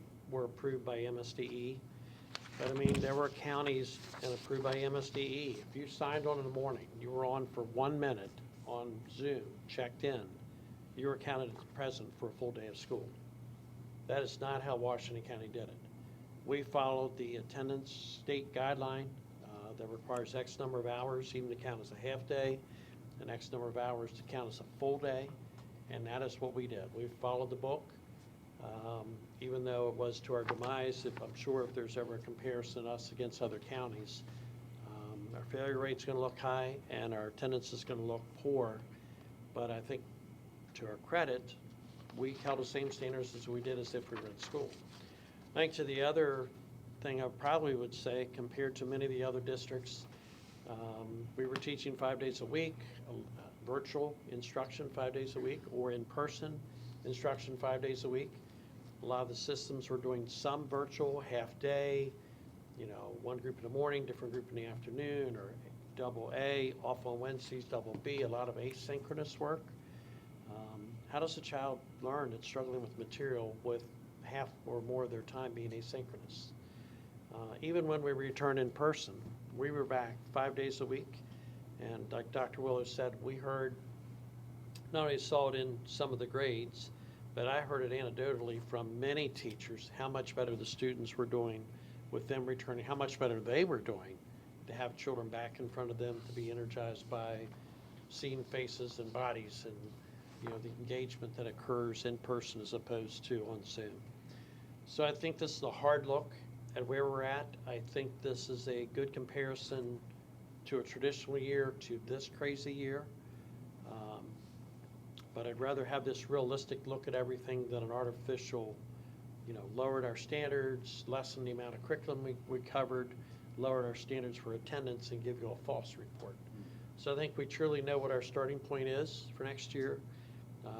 approved by MSDE. But I mean, there were counties and approved by MSDE. If you signed on in the morning, you were on for 1 minute on Zoom, checked in, you were counted as present for a full day of school. That is not how Washington County did it. We followed the attendance state guideline that requires X number of hours even to count as a half day, and X number of hours to count as a full day, and that is what we did. We followed the book. Even though it was to our demise, I'm sure if there's ever a comparison us against other counties, our failure rate's going to look high and our attendance is going to look poor. But I think to our credit, we held the same standards as we did as if we were in school. I think to the other thing I probably would say, compared to many of the other districts, we were teaching 5 days a week, virtual instruction 5 days a week, or in-person instruction 5 days a week. A lot of the systems were doing some virtual, half day, you know, one group in the morning, different group in the afternoon, or double A, off on Wednesdays, double B, a lot of asynchronous work. How does a child learn that's struggling with material with half or more of their time being asynchronous? Even when we return in person, we were back 5 days a week, and like Dr. Willow said, we heard, not only saw it in some of the grades, but I heard it anecdotally from many teachers, how much better the students were doing with them returning, how much better they were doing to have children back in front of them, to be energized by seeing faces and bodies and, you know, the engagement that occurs in person as opposed to on Zoom. So I think this is a hard look at where we're at. I think this is a good comparison to a traditional year to this crazy year. But I'd rather have this realistic look at everything than an artificial, you know, lowered our standards, lessened the amount of curriculum we covered, lowered our standards for attendance, and give you a false report. So I think we truly know what our starting point is for next year.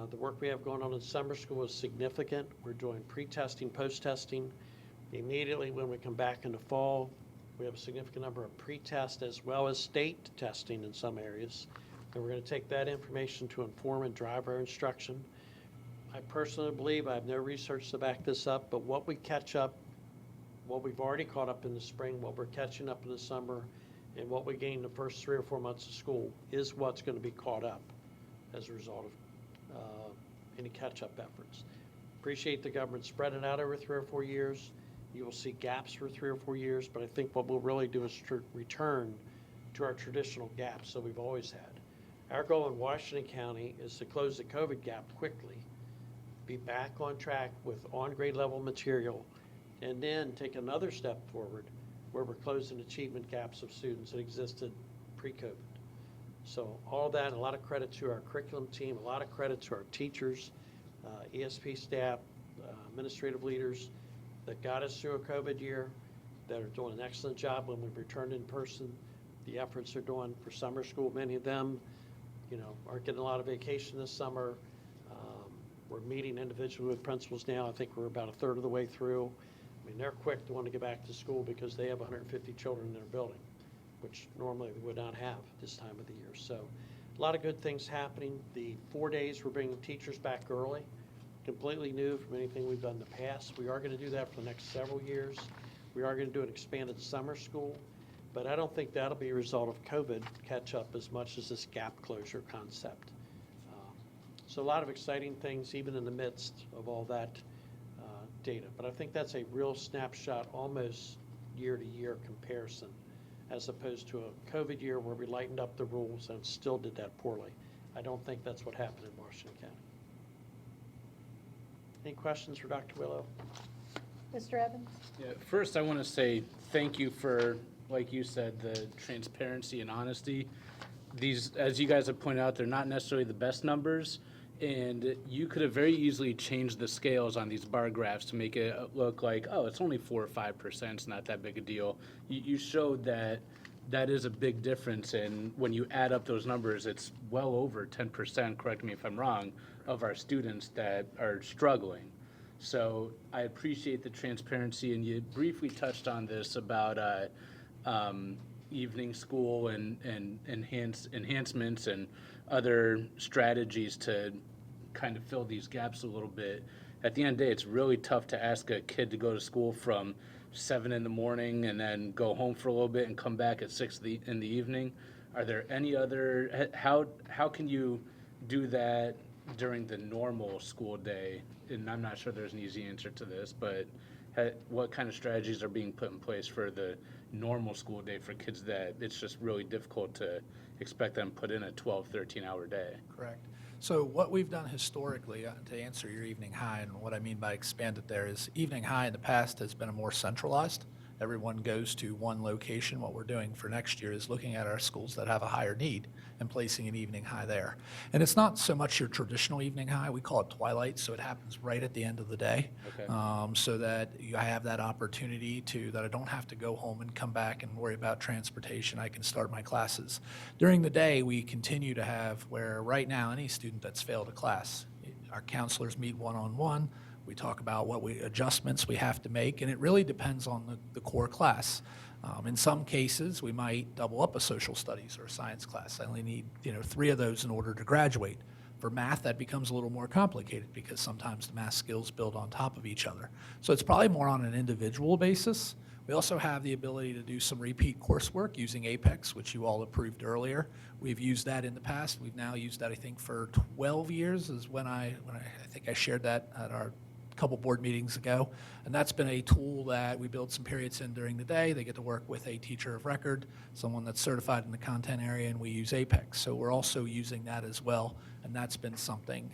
The work we have going on in summer school is significant. We're doing pre-testing, post-testing. Immediately when we come back into fall, we have a significant number of pre-test as well as state testing in some areas. And we're going to take that information to inform and drive our instruction. I personally believe, I have no research to back this up, but what we catch up, what we've already caught up in the spring, what we're catching up in the summer, and what we gain the first 3 or 4 months of school is what's going to be caught up as a result of any catch-up efforts. Appreciate the government spreading it out over 3 or 4 years. You will see gaps for 3 or 4 years, but I think what we'll really do is return to our traditional gaps that we've always had. Our goal in Washington County is to close the COVID gap quickly, be back on track with on-grade level material, and then take another step forward where we're closing achievement gaps of students that existed pre-COVID. So all that, a lot of credit to our curriculum team, a lot of credit to our teachers, ESP staff, administrative leaders that got us through a COVID year, that are doing an excellent job when we've returned in person. The efforts they're doing for summer school, many of them, you know, aren't getting a lot of vacation this summer. We're meeting individually with principals now. I think we're about a third of the way through. I mean, they're quick to want to get back to school because they have 150 children in their building, which normally we would not have this time of the year. So a lot of good things happening. The 4 days, we're bringing teachers back early, completely new from anything we've done in the past. We are going to do that for the next several years. We are going to do an expanded summer school, but I don't think that'll be a result of COVID catch up as much as this gap closure concept. So a lot of exciting things, even in the midst of all that data. But I think that's a real snapshot, almost year-to-year comparison, as opposed to a COVID year where we lightened up the rules and still did that poorly. I don't think that's what happened in Washington County. Any questions for Dr. Willow? Mr. Evans? Yeah, first, I want to say thank you for, like you said, the transparency and honesty. These, as you guys have pointed out, they're not necessarily the best numbers, and you could have very easily changed the scales on these bar graphs to make it look like, oh, it's only 4 or 5%, it's not that big a deal. You showed that that is a big difference, and when you add up those numbers, it's well over 10%, correct me if I'm wrong, of our students that are struggling. So I appreciate the transparency, and you briefly touched on this about evening school and enhancements and other strategies to kind of fill these gaps a little bit. At the end of the day, it's really tough to ask a kid to go to school from 7 in the morning and then go home for a little bit and come back at 6 in the evening. Are there any other, how can you do that during the normal school day? And I'm not sure there's an easy answer to this, but what kind of strategies are being put in place for the normal school day for kids that it's just really difficult to expect them to put in a 12, 13-hour day? Correct. So what we've done historically, to answer your evening high, and what I mean by expanded there is evening high in the past has been a more centralized. Everyone goes to one location. What we're doing for next year is looking at our schools that have a higher need and placing an evening high there. And it's not so much your traditional evening high. We call it twilight, so it happens right at the end of the day. Okay. So that I have that opportunity that I don't have to go home and come back and worry about transportation. I can start my classes. During the day, we continue to have where right now any student that's failed a class, our counselors meet one-on-one. We talk about what adjustments we have to make, and it really depends on the core class. In some cases, we might double up a social studies or a science class. I only need 3 of those in order to graduate. For math, that becomes a little more complicated because sometimes the math skills build on top of each other. So it's probably more on an individual basis. We also have the ability to do some repeat coursework using Apex, which you all approved earlier. We've used that in the past. We've now used that, I think, for 12 years is when I think I shared that at our couple board meetings ago. And that's been a tool that we build some periods in during the day. They get to work with a teacher of record, someone that's certified in the content area, and we use Apex. So we're also using that as well. And that's been something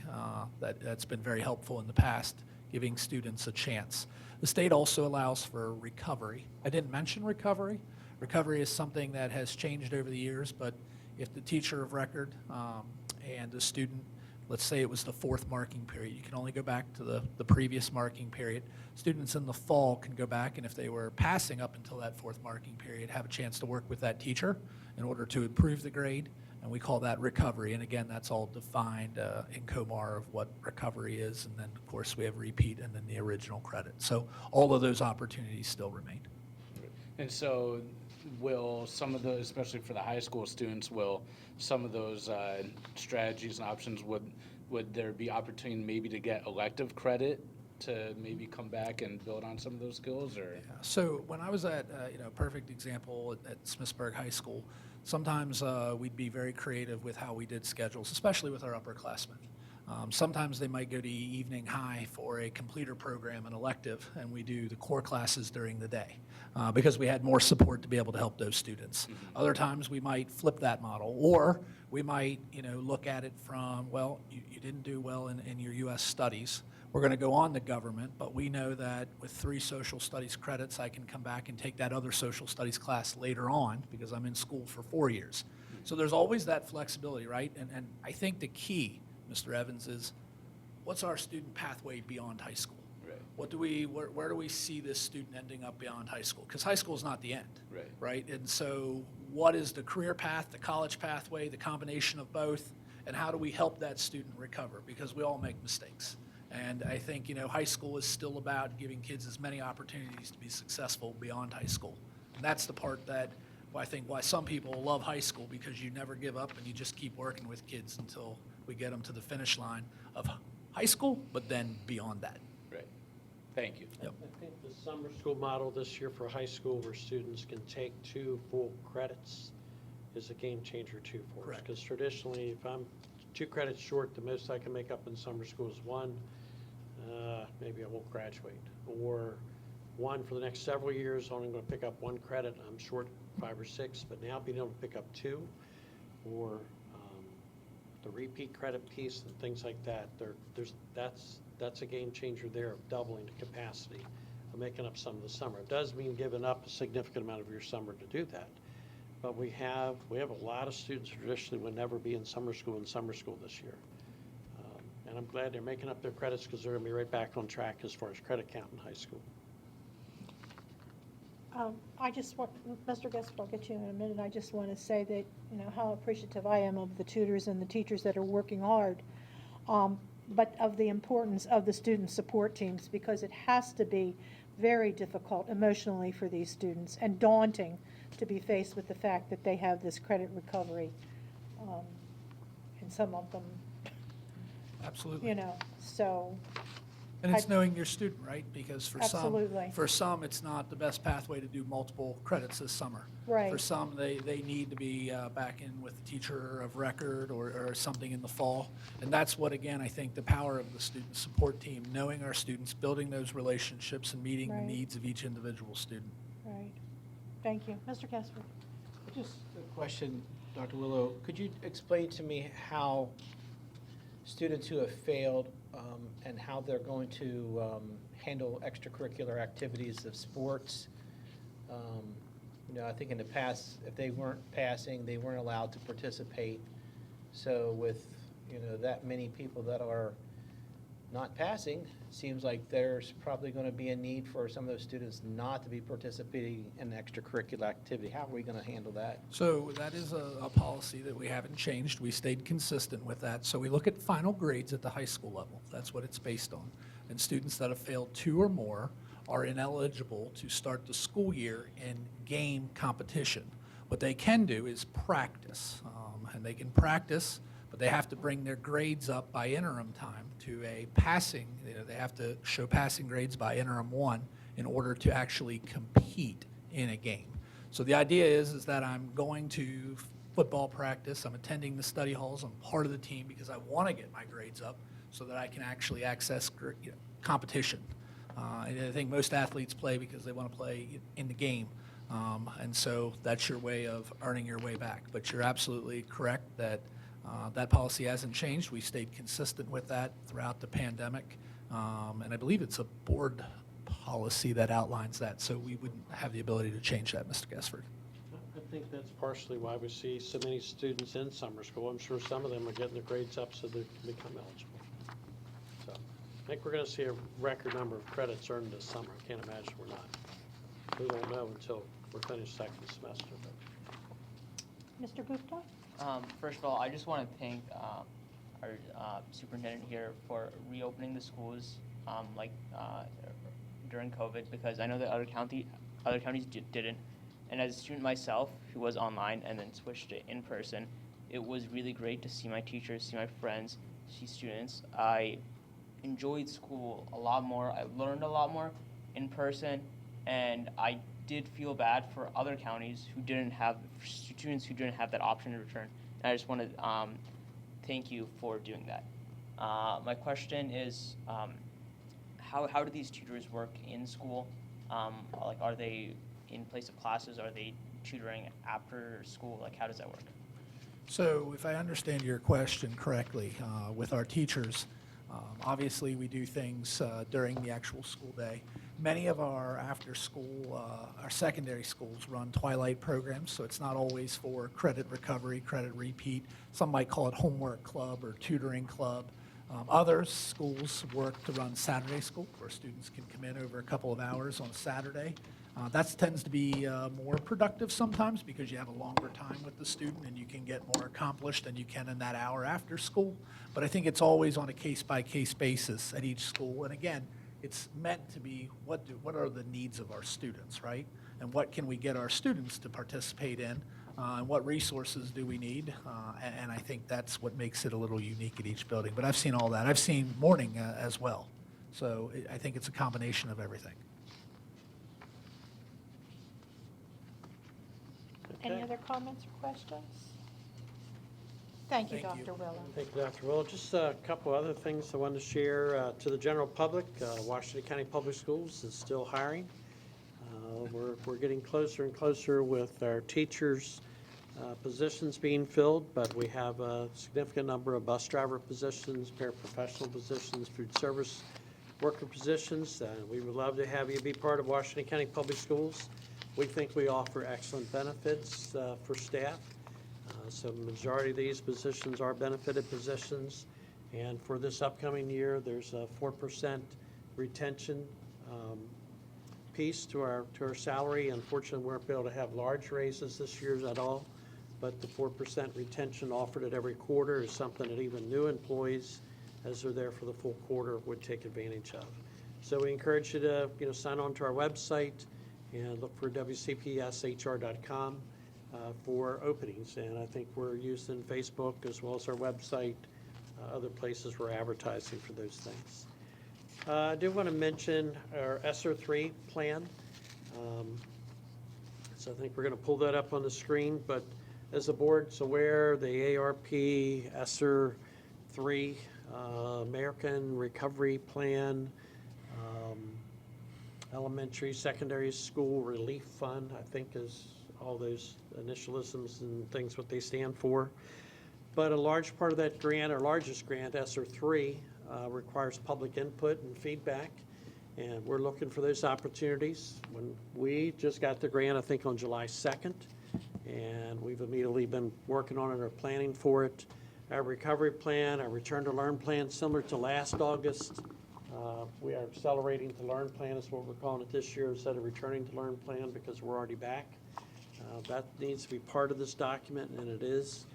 that's been very helpful in the past, giving students a chance. The state also allows for recovery. I didn't mention recovery. Recovery is something that has changed over the years, but if the teacher of record and the student, let's say it was the 4th marking period, you can only go back to the previous marking period. Students in the fall can go back, and if they were passing up until that 4th marking period, have a chance to work with that teacher in order to improve the grade, and we call that recovery. And again, that's all defined in COMAR of what recovery is, and then of course we have repeat and then the original credit. So all of those opportunities still remain. And so will some of those, especially for the high school students, will some of those strategies and options, would there be opportunity maybe to get elective credit to maybe come back and build on some of those skills? Or So when I was at, perfect example at Smithsburg High School, sometimes we'd be very creative with how we did schedules, especially with our upperclassmen. Sometimes they might go to evening high for a completer program, an elective, and we do the core classes during the day because we had more support to be able to help those students. Other times we might flip that model, or we might look at it from, well, you didn't do well in your U.S. studies. We're going to go on to government, but we know that with 3 social studies credits, I can come back and take that other social studies class later on because I'm in school for 4 years. So there's always that flexibility, right? And I think the key, Mr. Evans, is what's our student pathway beyond high school? Right. Where do we see this student ending up beyond high school? Because high school is not the end, right? And so what is the career path, the college pathway, the combination of both, and how do we help that student recover? Because we all make mistakes. And I think, high school is still about giving kids as many opportunities to be successful beyond high school. And that's the part that I think why some people love high school, because you never give up and you just keep working with kids until we get them to the finish line of high school, but then beyond that. Right. Thank you. Yep. I think the summer school model this year for high school where students can take 2 full credits is a game changer too for us. Correct. Because traditionally, if I'm 2 credits short, the most I can make up in summer school is 1. Maybe I won't graduate. Or 1 for the next several years, only going to pick up 1 credit. I'm short 5 or 6, but now being able to pick up 2, or the repeat credit piece and things like that, that's a game changer there of doubling the capacity of making up some of the summer. It does mean giving up a significant amount of your summer to do that. But we have a lot of students who traditionally would never be in summer school this year. And I'm glad they're making up their credits because they're going to be right back on track as far as credit count in high school. I just want, Mr. Guest, I'll get you in a minute. I just want to say that, how appreciative I am of the tutors and the teachers that are working hard, but of the importance of the student support teams, because it has to be very difficult emotionally for these students and daunting to be faced with the fact that they have this credit recovery, and some of them, Absolutely. so. And it's knowing your student, right? Because Absolutely. for some, it's not the best pathway to do multiple credits this summer. Right. For some, they need to be back in with a teacher of record or something in the fall. And that's what, again, I think the power of the student support team, knowing our students, building those relationships and meeting the Right. needs of each individual student. Right. Thank you. Mr. Casper? Just a question, Dr. Willow. Could you explain to me how students who have failed and how they're going to handle extracurricular activities of sports? I think in the past, if they weren't passing, they weren't allowed to participate. So with, that many people that are not passing, seems like there's probably going to be a need for some of those students not to be participating in extracurricular activity. How are we going to handle that? So that is a policy that we haven't changed. We stayed consistent with that. So we look at final grades at the high school level. That's what it's based on. and students that have failed 2 or more are ineligible to start the school year in game competition. What they can do is practice, and they can practice, but they have to bring their grades up by interim time to a passing, they have to show passing grades by interim 1 in order to actually compete in a game. So the idea is that I'm going to football practice, I'm attending the study halls, I'm part of the team because I want to get my grades up so that I can actually access competition. And I think most athletes play because they want to play in the game. And so that's your way of earning your way back. But you're absolutely correct that that policy hasn't changed. We stayed consistent with that throughout the pandemic. And I believe it's a board policy that outlines that, so we wouldn't have the ability to change that, Mr. Gesford. I think that's partially why we see so many students in summer school. I'm sure some of them are getting their grades up so they can become eligible. So I think we're going to see a record number of credits earned this summer. I can't imagine we're not. We won't know until we're finished second semester. But. Mr. Gupta? First of all, I just want to thank our superintendent here for reopening the schools during COVID, because I know that other counties didn't. And as a student myself who was online and then switched to in person, it was really great to see my teachers, see my friends, see students. I enjoyed school a lot more. I learned a lot more in person, and I did feel bad for other counties who didn't have students who didn't have that option to return. And I just want to thank you for doing that. My question is, how do these tutors work in school? Are they in place of classes? Are they tutoring after school? How does that work? So if I understand your question correctly, with our teachers, obviously we do things during the actual school day. Many of our after school, our secondary schools run twilight programs, so it's not always for credit recovery, credit repeat. Some might call it homework club or tutoring club. Other schools work to run Saturday school, where students can come in over a couple of hours on Saturday. That tends to be more productive sometimes because you have a longer time with the student and you can get more accomplished than you can in that hour after school. But I think it's always on a case-by-case basis at each school. And again, it's meant to be what are the needs of our students, right? And what can we get our students to participate in? And what resources do we need? And I think that's what makes it a little unique at each building. But I've seen all that. I've seen morning as well. So I think it's a combination of everything. Any Okay. other comments or questions? Thank you, Thank you. Dr. Willow. Thank you, Dr. Will. Just a couple other things I wanted to share to the general public. Washington County Public Schools is still hiring. We're getting closer and closer with our teachers' positions being filled, but we have a significant number of bus driver positions, paraprofessional positions, food service worker positions. We would love to have you be part of Washington County Public Schools. We think we offer excellent benefits for staff. So the majority of these positions are benefited positions. And for this upcoming year, there's a 4% retention piece to our salary. Unfortunately, we weren't able to have large raises this year at all, but the 4% retention offered at every quarter is something that even new employees, as they're there for the full quarter, would take advantage of. So we encourage you to sign on to our website and look for wcpshr.com for openings. And I think we're using Facebook as well as our website, other places we're advertising for those things. I do want to mention our ESSER 3 plan. So I think we're going to pull that up on the screen, but as the board's aware, the ARP ESSER 3 American Recovery Plan, Elementary Secondary School Relief Fund, I think is all those initialisms and things what they stand for. But a large part of that grant, our largest grant, ESSER 3, requires public input and feedback, and we're looking for those opportunities. When we just got the grant, I think on July 2nd, and we've immediately been working on it or planning for it. Our recovery plan, our return to learn plan, similar to last August, we are accelerating to learn plan is what we're calling it this year instead of returning to learn plan because we're already back. That needs to be part of this document, and it is.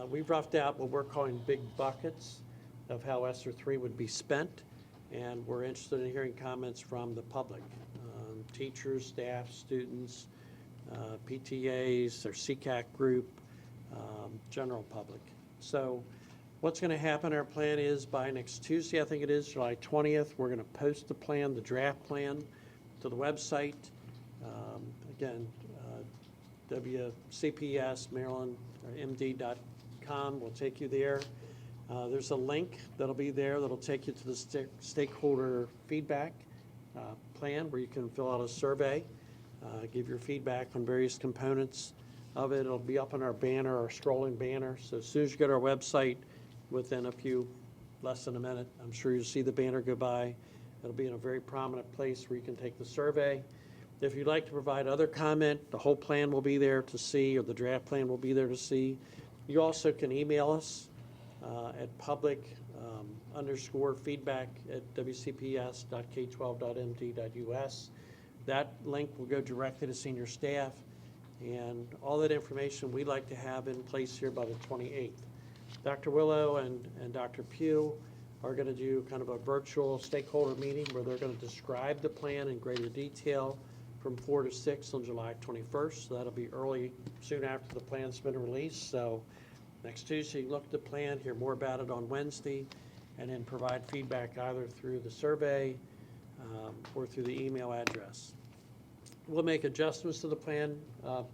We've roughed out what we're calling big buckets of how ESSER 3 would be spent, and we're interested in hearing comments from the public, teachers, staff, students, PTAs, their CCAC group, general public. So what's going to happen, our plan is by next Tuesday, I think it is, July 20th, we're going to post the plan, the draft plan, to the website. Again, WCPS, Maryland, or MD.com will take you there. There's a link that'll be there that'll take you to the stakeholder feedback plan where you can fill out a survey, give your feedback on various components of it. It'll be up on our banner, our scrolling banner. So as soon as you go to our website, within less than a minute, I'm sure you'll see the banner go by. It'll be in a very prominent place where you can take the survey. If you'd like to provide other comment, the whole plan will be there to see, or the draft plan will be there to see. You also can email us at public_feedback@wcps.k12.md.us. That link will go directly to senior staff, and all that information we'd like to have in place here by the 28th. Dr. Willow and Dr. Pugh are going to do kind of a virtual stakeholder meeting where they're going to describe the plan in greater detail from 4 to 6 on July 21st. So that'll be early, soon after the plan's been released. So next Tuesday, look at the plan, hear more about it on Wednesday, and then provide feedback either through the survey or through the email address. We'll make adjustments to the plan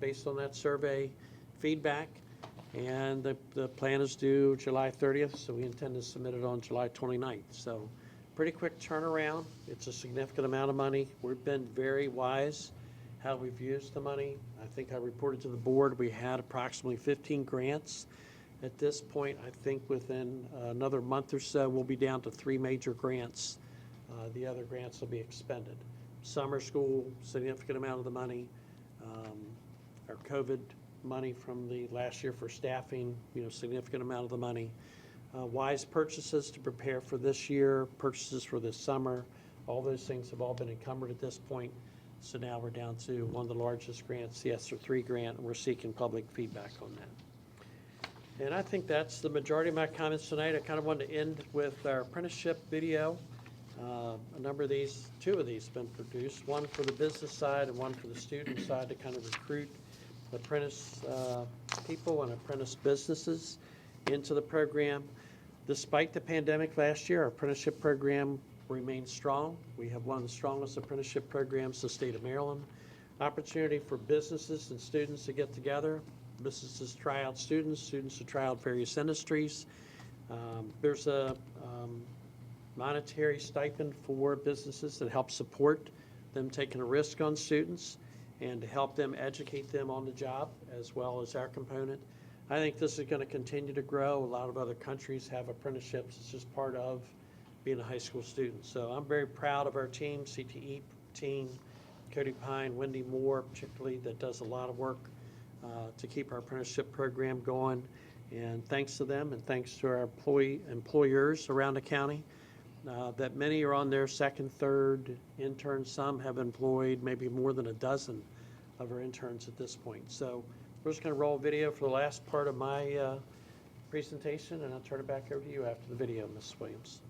based on that survey feedback, and the plan is due July 30th, so we intend to submit it on July 29th. So pretty quick turnaround. It's a significant amount of money. We've been very wise how we've used the money. I think I reported to the board we had approximately 15 grants. At this point, I think within another month or so, we'll be down to 3 major grants. The other grants will be expended. Summer school, significant amount of the money. Our COVID money from the last year for staffing, significant amount of the money. Wise purchases to prepare for this year, purchases for this summer. All those things have all been encumbered at this point. So now we're down to one of the largest grants, the ESSER 3 grant, and we're seeking public feedback on that. And I think that's the majority of my comments tonight. I kind of wanted to end with our apprenticeship video. A number of these, 2 of these have been produced, one for the business side and one for the student side to kind of recruit apprentice people and apprentice businesses into the program. Despite the pandemic last year, our apprenticeship program remains strong. We have one of the strongest apprenticeship programs in the state of Maryland. Opportunity for businesses and students to get together. Businesses try out students to try out various industries. There's a monetary stipend for businesses that help support them taking a risk on students and to help them educate them on the job as well as our component. I think this is going to continue to grow. A lot of other countries have apprenticeships. It's just part of being a high school student. So I'm very proud of our team, CTE team, Cody Pine, Wendy Moore particularly, that does a lot of work to keep our apprenticeship program going. And thanks to them and thanks to our employers around the county, that many are on their second, third interns. Some have employed maybe more than a dozen of our interns at this point. So we're just going to roll a video for the last part of my presentation, and I'll turn it back over to you after the video, Ms. Williams.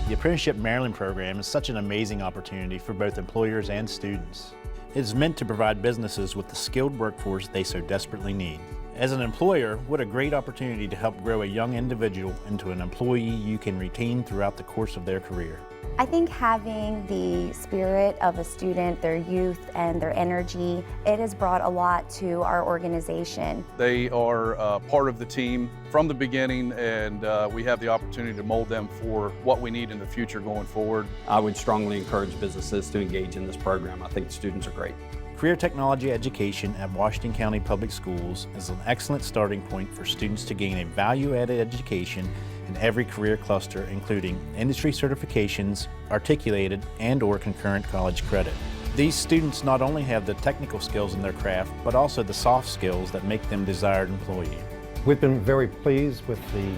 The Apprenticeship Maryland program is such an amazing opportunity for both employers and students. It is meant to provide businesses with the skilled workforce they so desperately need. As an employer, what a great opportunity to help grow a young individual into an employee you can retain throughout the course of their career. I think having the spirit of a student, their youth, and their energy, it has brought a lot to our organization. They are part of the team from the beginning, and we have the opportunity to mold them for what we need in the future going forward. I would strongly encourage businesses to engage in this program. I think the students are great. Career technology education at Washington County Public Schools is an excellent starting point for students to gain a value-added education in every career cluster, including industry certifications, articulated and/or concurrent college credit. These students not only have the technical skills in their craft, but also the soft skills that make them desired employee. We've been very pleased with the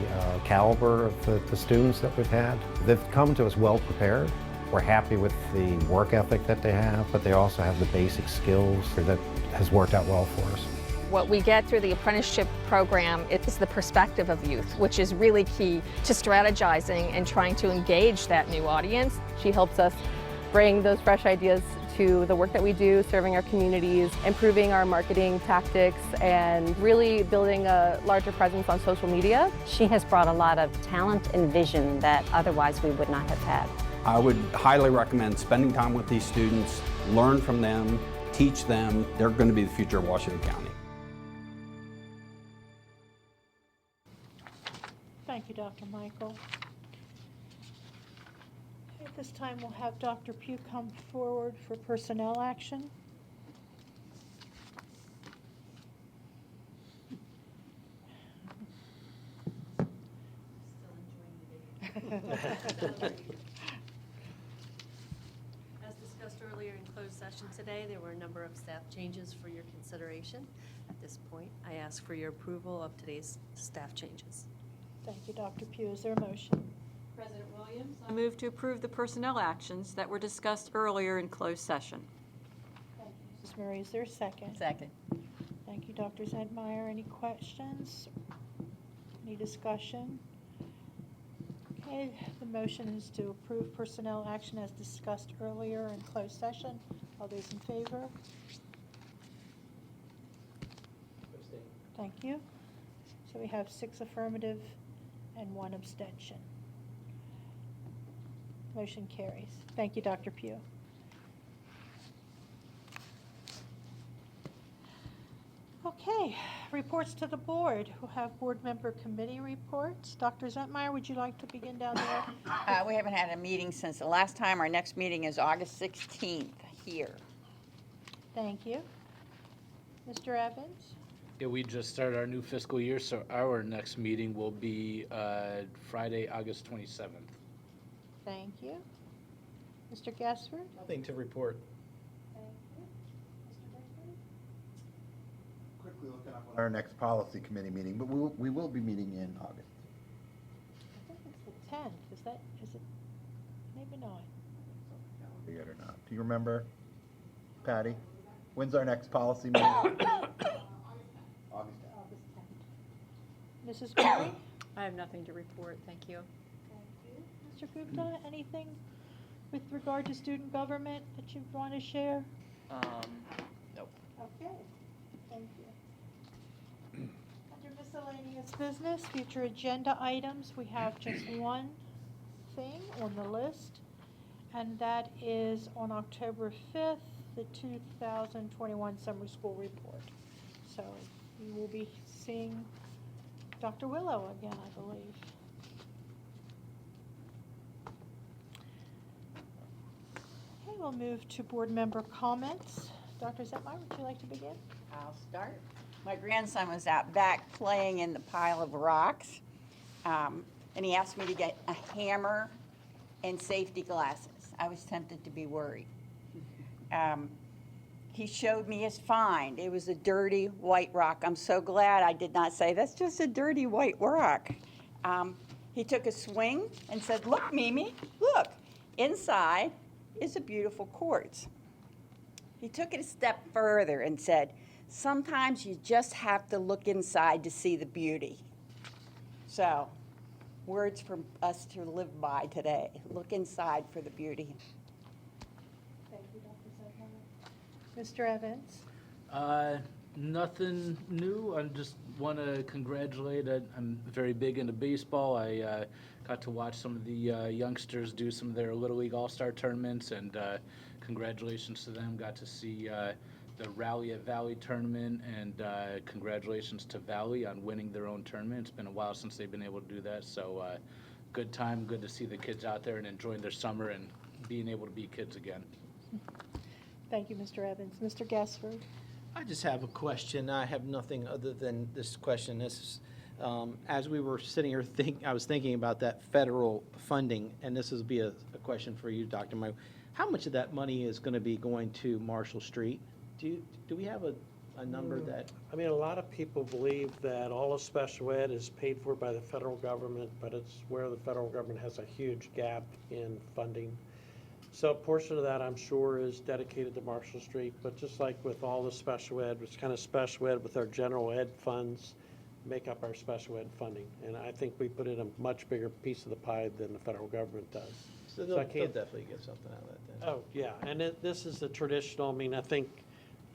caliber of the students that we've had. They've come to us well prepared. We're happy with the work ethic that they have, but they also have the basic skills that has worked out well for us. What we get through the apprenticeship program is the perspective of youth, which is really key to strategizing and trying to engage that new audience. She helps us bring those fresh ideas to the work that we do, serving our communities, improving our marketing tactics, and really building a larger presence on social media. She has brought a lot of talent and vision that otherwise we would not have had. I would highly recommend spending time with these students, learn from them, teach them. They're going to be the future of Washington County. Thank you, Dr. Michael. At this time, we'll have Dr. Pugh come forward for personnel action. As discussed earlier in closed session today, there were a number of staff changes for your consideration. At this point, I ask for your approval of today's staff changes. Thank you, Dr. Pugh. Is there a motion? President Williams, I move to approve the personnel actions that were discussed earlier in closed session. Thank you, Mrs. Murray. Is there a second? Second. Thank you, Dr. Zentmeyer. Any questions? Any discussion? Okay, the motion is to approve personnel action as discussed earlier in closed session. All those in favor? Thank you. So we have 6 affirmative and 1 abstention. Motion carries. Thank you, Dr. Pugh. Okay, reports to the board. We'll have board member committee reports. Dr. Zentmeyer, would you like to begin down there? We haven't had a meeting since the last time. Our next meeting is August 16th here. Thank you. Mr. Evans? Yeah, we just started our new fiscal year, so our next meeting will be Friday, August 27th. Thank you. Mr. Gassford? Nothing to report. Thank you. Mr. Bickford? Quickly looking up on our next policy committee meeting, but we will be meeting in August. I think it's the 10th. Is it? Maybe not. Forget or not. Do you remember, Patty? When's our next policy meeting? August 10th. Mrs. Murray? I have nothing to report, thank you. Thank you. Mr. Gupta, anything with regard to student government that you want to share? Nope. Okay, thank you. Under miscellaneous business, future agenda items, we have just one thing on the list, and that is on October 5th, the 2021 summer school report. So we will be seeing Dr. Willow again, I believe. Okay, we'll move to board member comments. Dr. Zentmeyer, would you like to begin? I'll start. My grandson was out back playing in the pile of rocks, and he asked me to get a hammer and safety glasses. I was tempted to be worried. He showed me his find. It was a dirty white rock. I'm so glad I did not say, that's just a dirty white rock. He took a swing and said, look, Mimi, look, inside is a beautiful quartz. He took it a step further and said, sometimes you just have to look inside to see the beauty. So, words for us to live by today. Look inside for the beauty. Thank you, Dr. Zentmeyer. Mr. Evans? Nothing new. I just want to congratulate. I'm very big into baseball. I got to watch some of the youngsters do some of their Little League All-Star tournaments, and congratulations to them. Got to see the Rally at Valley tournament, and congratulations to Valley on winning their own tournament. It's been a while since they've been able to do that, so good time. Good to see the kids out there and enjoying their summer and being able to be kids again. Thank you, Mr. Evans. Mr. Gassford? I just have a question. I have nothing other than this question. This is, as we were sitting here, I was thinking about that federal funding, and this would be a question for you, Dr. Mike. How much of that money is going to be going to Marshall Street? Do we have a number that? I mean, a lot of people believe that all of special ed is paid for by the federal government, but it's where the federal government has a huge gap in funding. So a portion of that, I'm sure, is dedicated to Marshall Street, but just like with all the special ed, it's kind of special ed with our general ed funds, make up our special ed funding. And I think we put in a much bigger piece of the pie than the federal government does. So I they'll can't- definitely get something out of that then. Oh, yeah, and this is the traditional, I mean, I think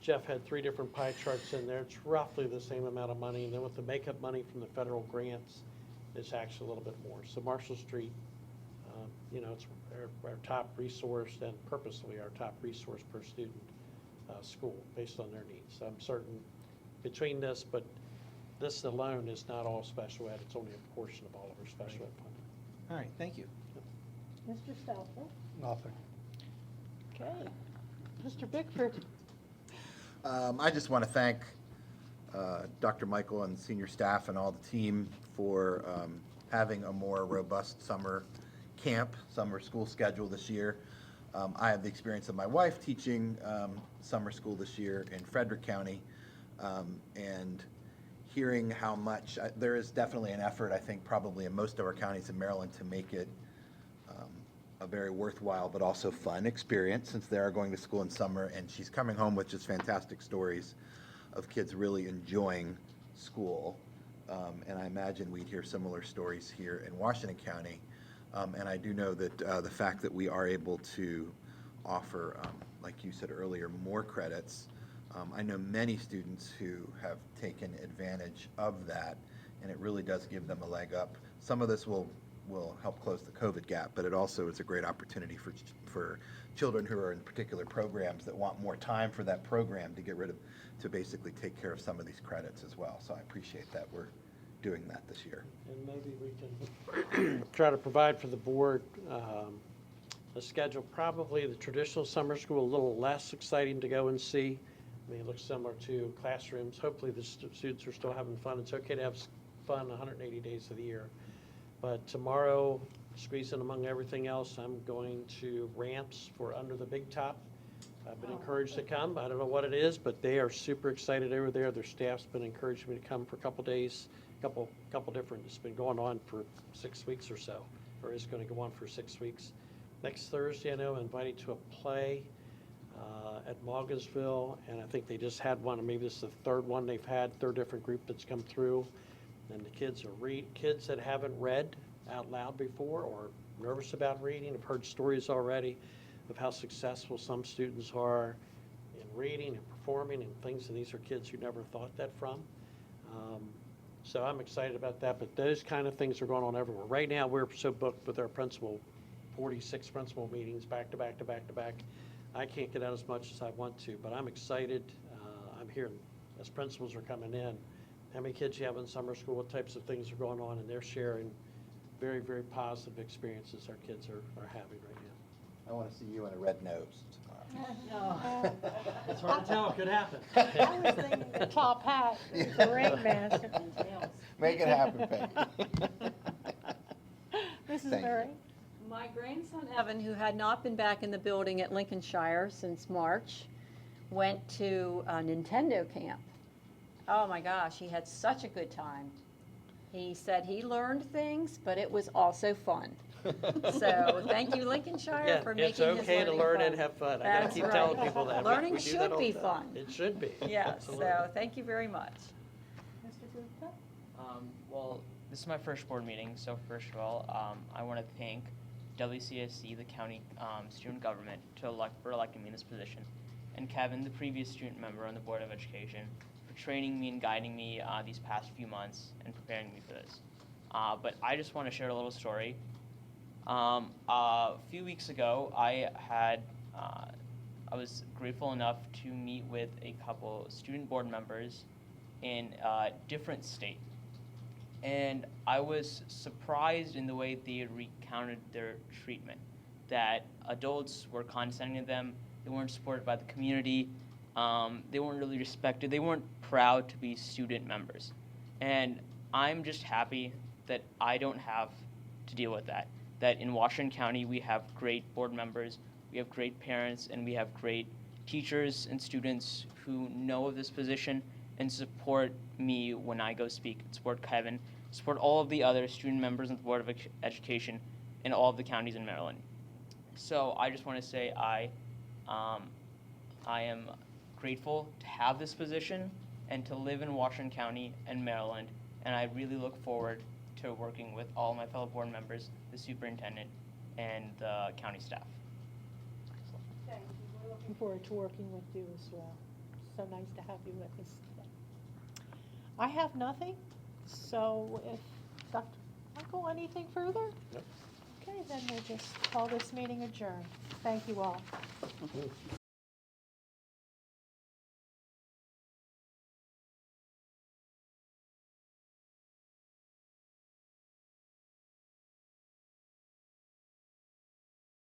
Jeff had 3 different pie charts in there. It's roughly the same amount of money, and then with the makeup money from the federal grants, it's actually a little bit more. So Marshall Street, you know, it's our top resource and purposely our top resource per student school based on their needs. I'm certain between this, but this alone is not all special ed. It's only a portion of all of our special ed funding. All right, thank you. Mr. Stelter? Nothing. Okay. Mr. Bickford? I just want to thank Dr. Michael and senior staff and all the team for having a more robust summer school schedule this year. I have the experience of my wife teaching summer school this year in Frederick County, and hearing how much, there is definitely an effort, I think probably in most of our counties in Maryland, to make it a very worthwhile but also fun experience, since they are going to school in summer, and she's coming home with just fantastic stories of kids really enjoying school. And I imagine we'd hear similar stories here in Washington County. And I do know that the fact that we are able to offer, like you said earlier, more credits, I know many students who have taken advantage of that, and it really does give them a leg up. Some of this will help close the COVID gap, but it also is a great opportunity for children who are in particular programs that want more time for that program to basically take care of some of these credits as well. So I appreciate that we're doing that this year. And maybe we can try to provide for the board a schedule, probably the traditional summer school, a little less exciting to go and see. I mean, it looks similar to classrooms. Hopefully the students are still having fun. It's okay to have fun 180 days of the year. But tomorrow, squeezing among everything else, I'm going to Ramps for Under the Big Top. I've been encouraged to come. I don't know what it is, but they are super excited over there. Their staff's been encouraging me to come for a couple days, couple different, it's been going on for 6 weeks or so, or is going to go on for 6 weeks. Next Thursday, I know, I'm invited to a play at Morgansville, and I think they just had one, or maybe this is the third one they've had, third different group that's come through. And the kids that haven't read out loud before or nervous about reading, have heard stories already of how successful some students are in reading and performing and things, and these are kids who never thought that from. So I'm excited about that, but those kind of things are going on everywhere. Right now, we're so booked with our principal, 46 principal meetings back to back to back to back. I can't get out as much as I want to, but I'm excited. I'm hearing as principals are coming in, how many kids you have in summer school, what types of things are going on, and they're sharing very, very positive experiences our kids are having right now. I want to see you in a red nose tomorrow. It's hard to tell, it could happen. I was thinking the top hat, the rain mask. Make it happen, Peggy. Mrs. Thank Murray? My grandson Evan, who had not been back in the building at Lincolnshire since March, went to a Nintendo camp. Oh my gosh, he had such a good time. He said he learned things, but it was also fun. So thank you, Lincolnshire, for making his learning fun. It's okay to learn and have fun. I gotta That's keep right. telling people that. Learning We do that should all be the time. fun. It should be. Yes, Absolutely. so thank you very much. Mr. Gupta? Well, this is my first board meeting, so first of all, I want to thank WCSC, the county student government, for electing me in this position, and Kevin, the previous student member on the Board of Education, for training me and guiding me these past few months and preparing me for this. But I just want to share a little story. A few weeks ago, I was grateful enough to meet with a couple student board members in a different state. And I was surprised in the way they recounted their treatment, that adults were condescending to them, they weren't supported by the community, they weren't really respected, they weren't proud to be student members. And I'm just happy that I don't have to deal with that. That in Washington County we have great board members, we have great parents, and we have great teachers and students who know of this position and support me when I go speak, support Kevin, support all of the other student members of the Board of Education in all of the counties in Maryland. So I just want to say I am grateful to have this position and to live in Washington County and Maryland, and I really look forward to working with all my fellow board members, the superintendent, and the county staff. Thank you. We're looking forward to working with you as well. So nice to have you with us today. I have nothing, so if Dr. Michael, anything further? Yep. Okay, then we'll just call this meeting adjourned. Thank you all.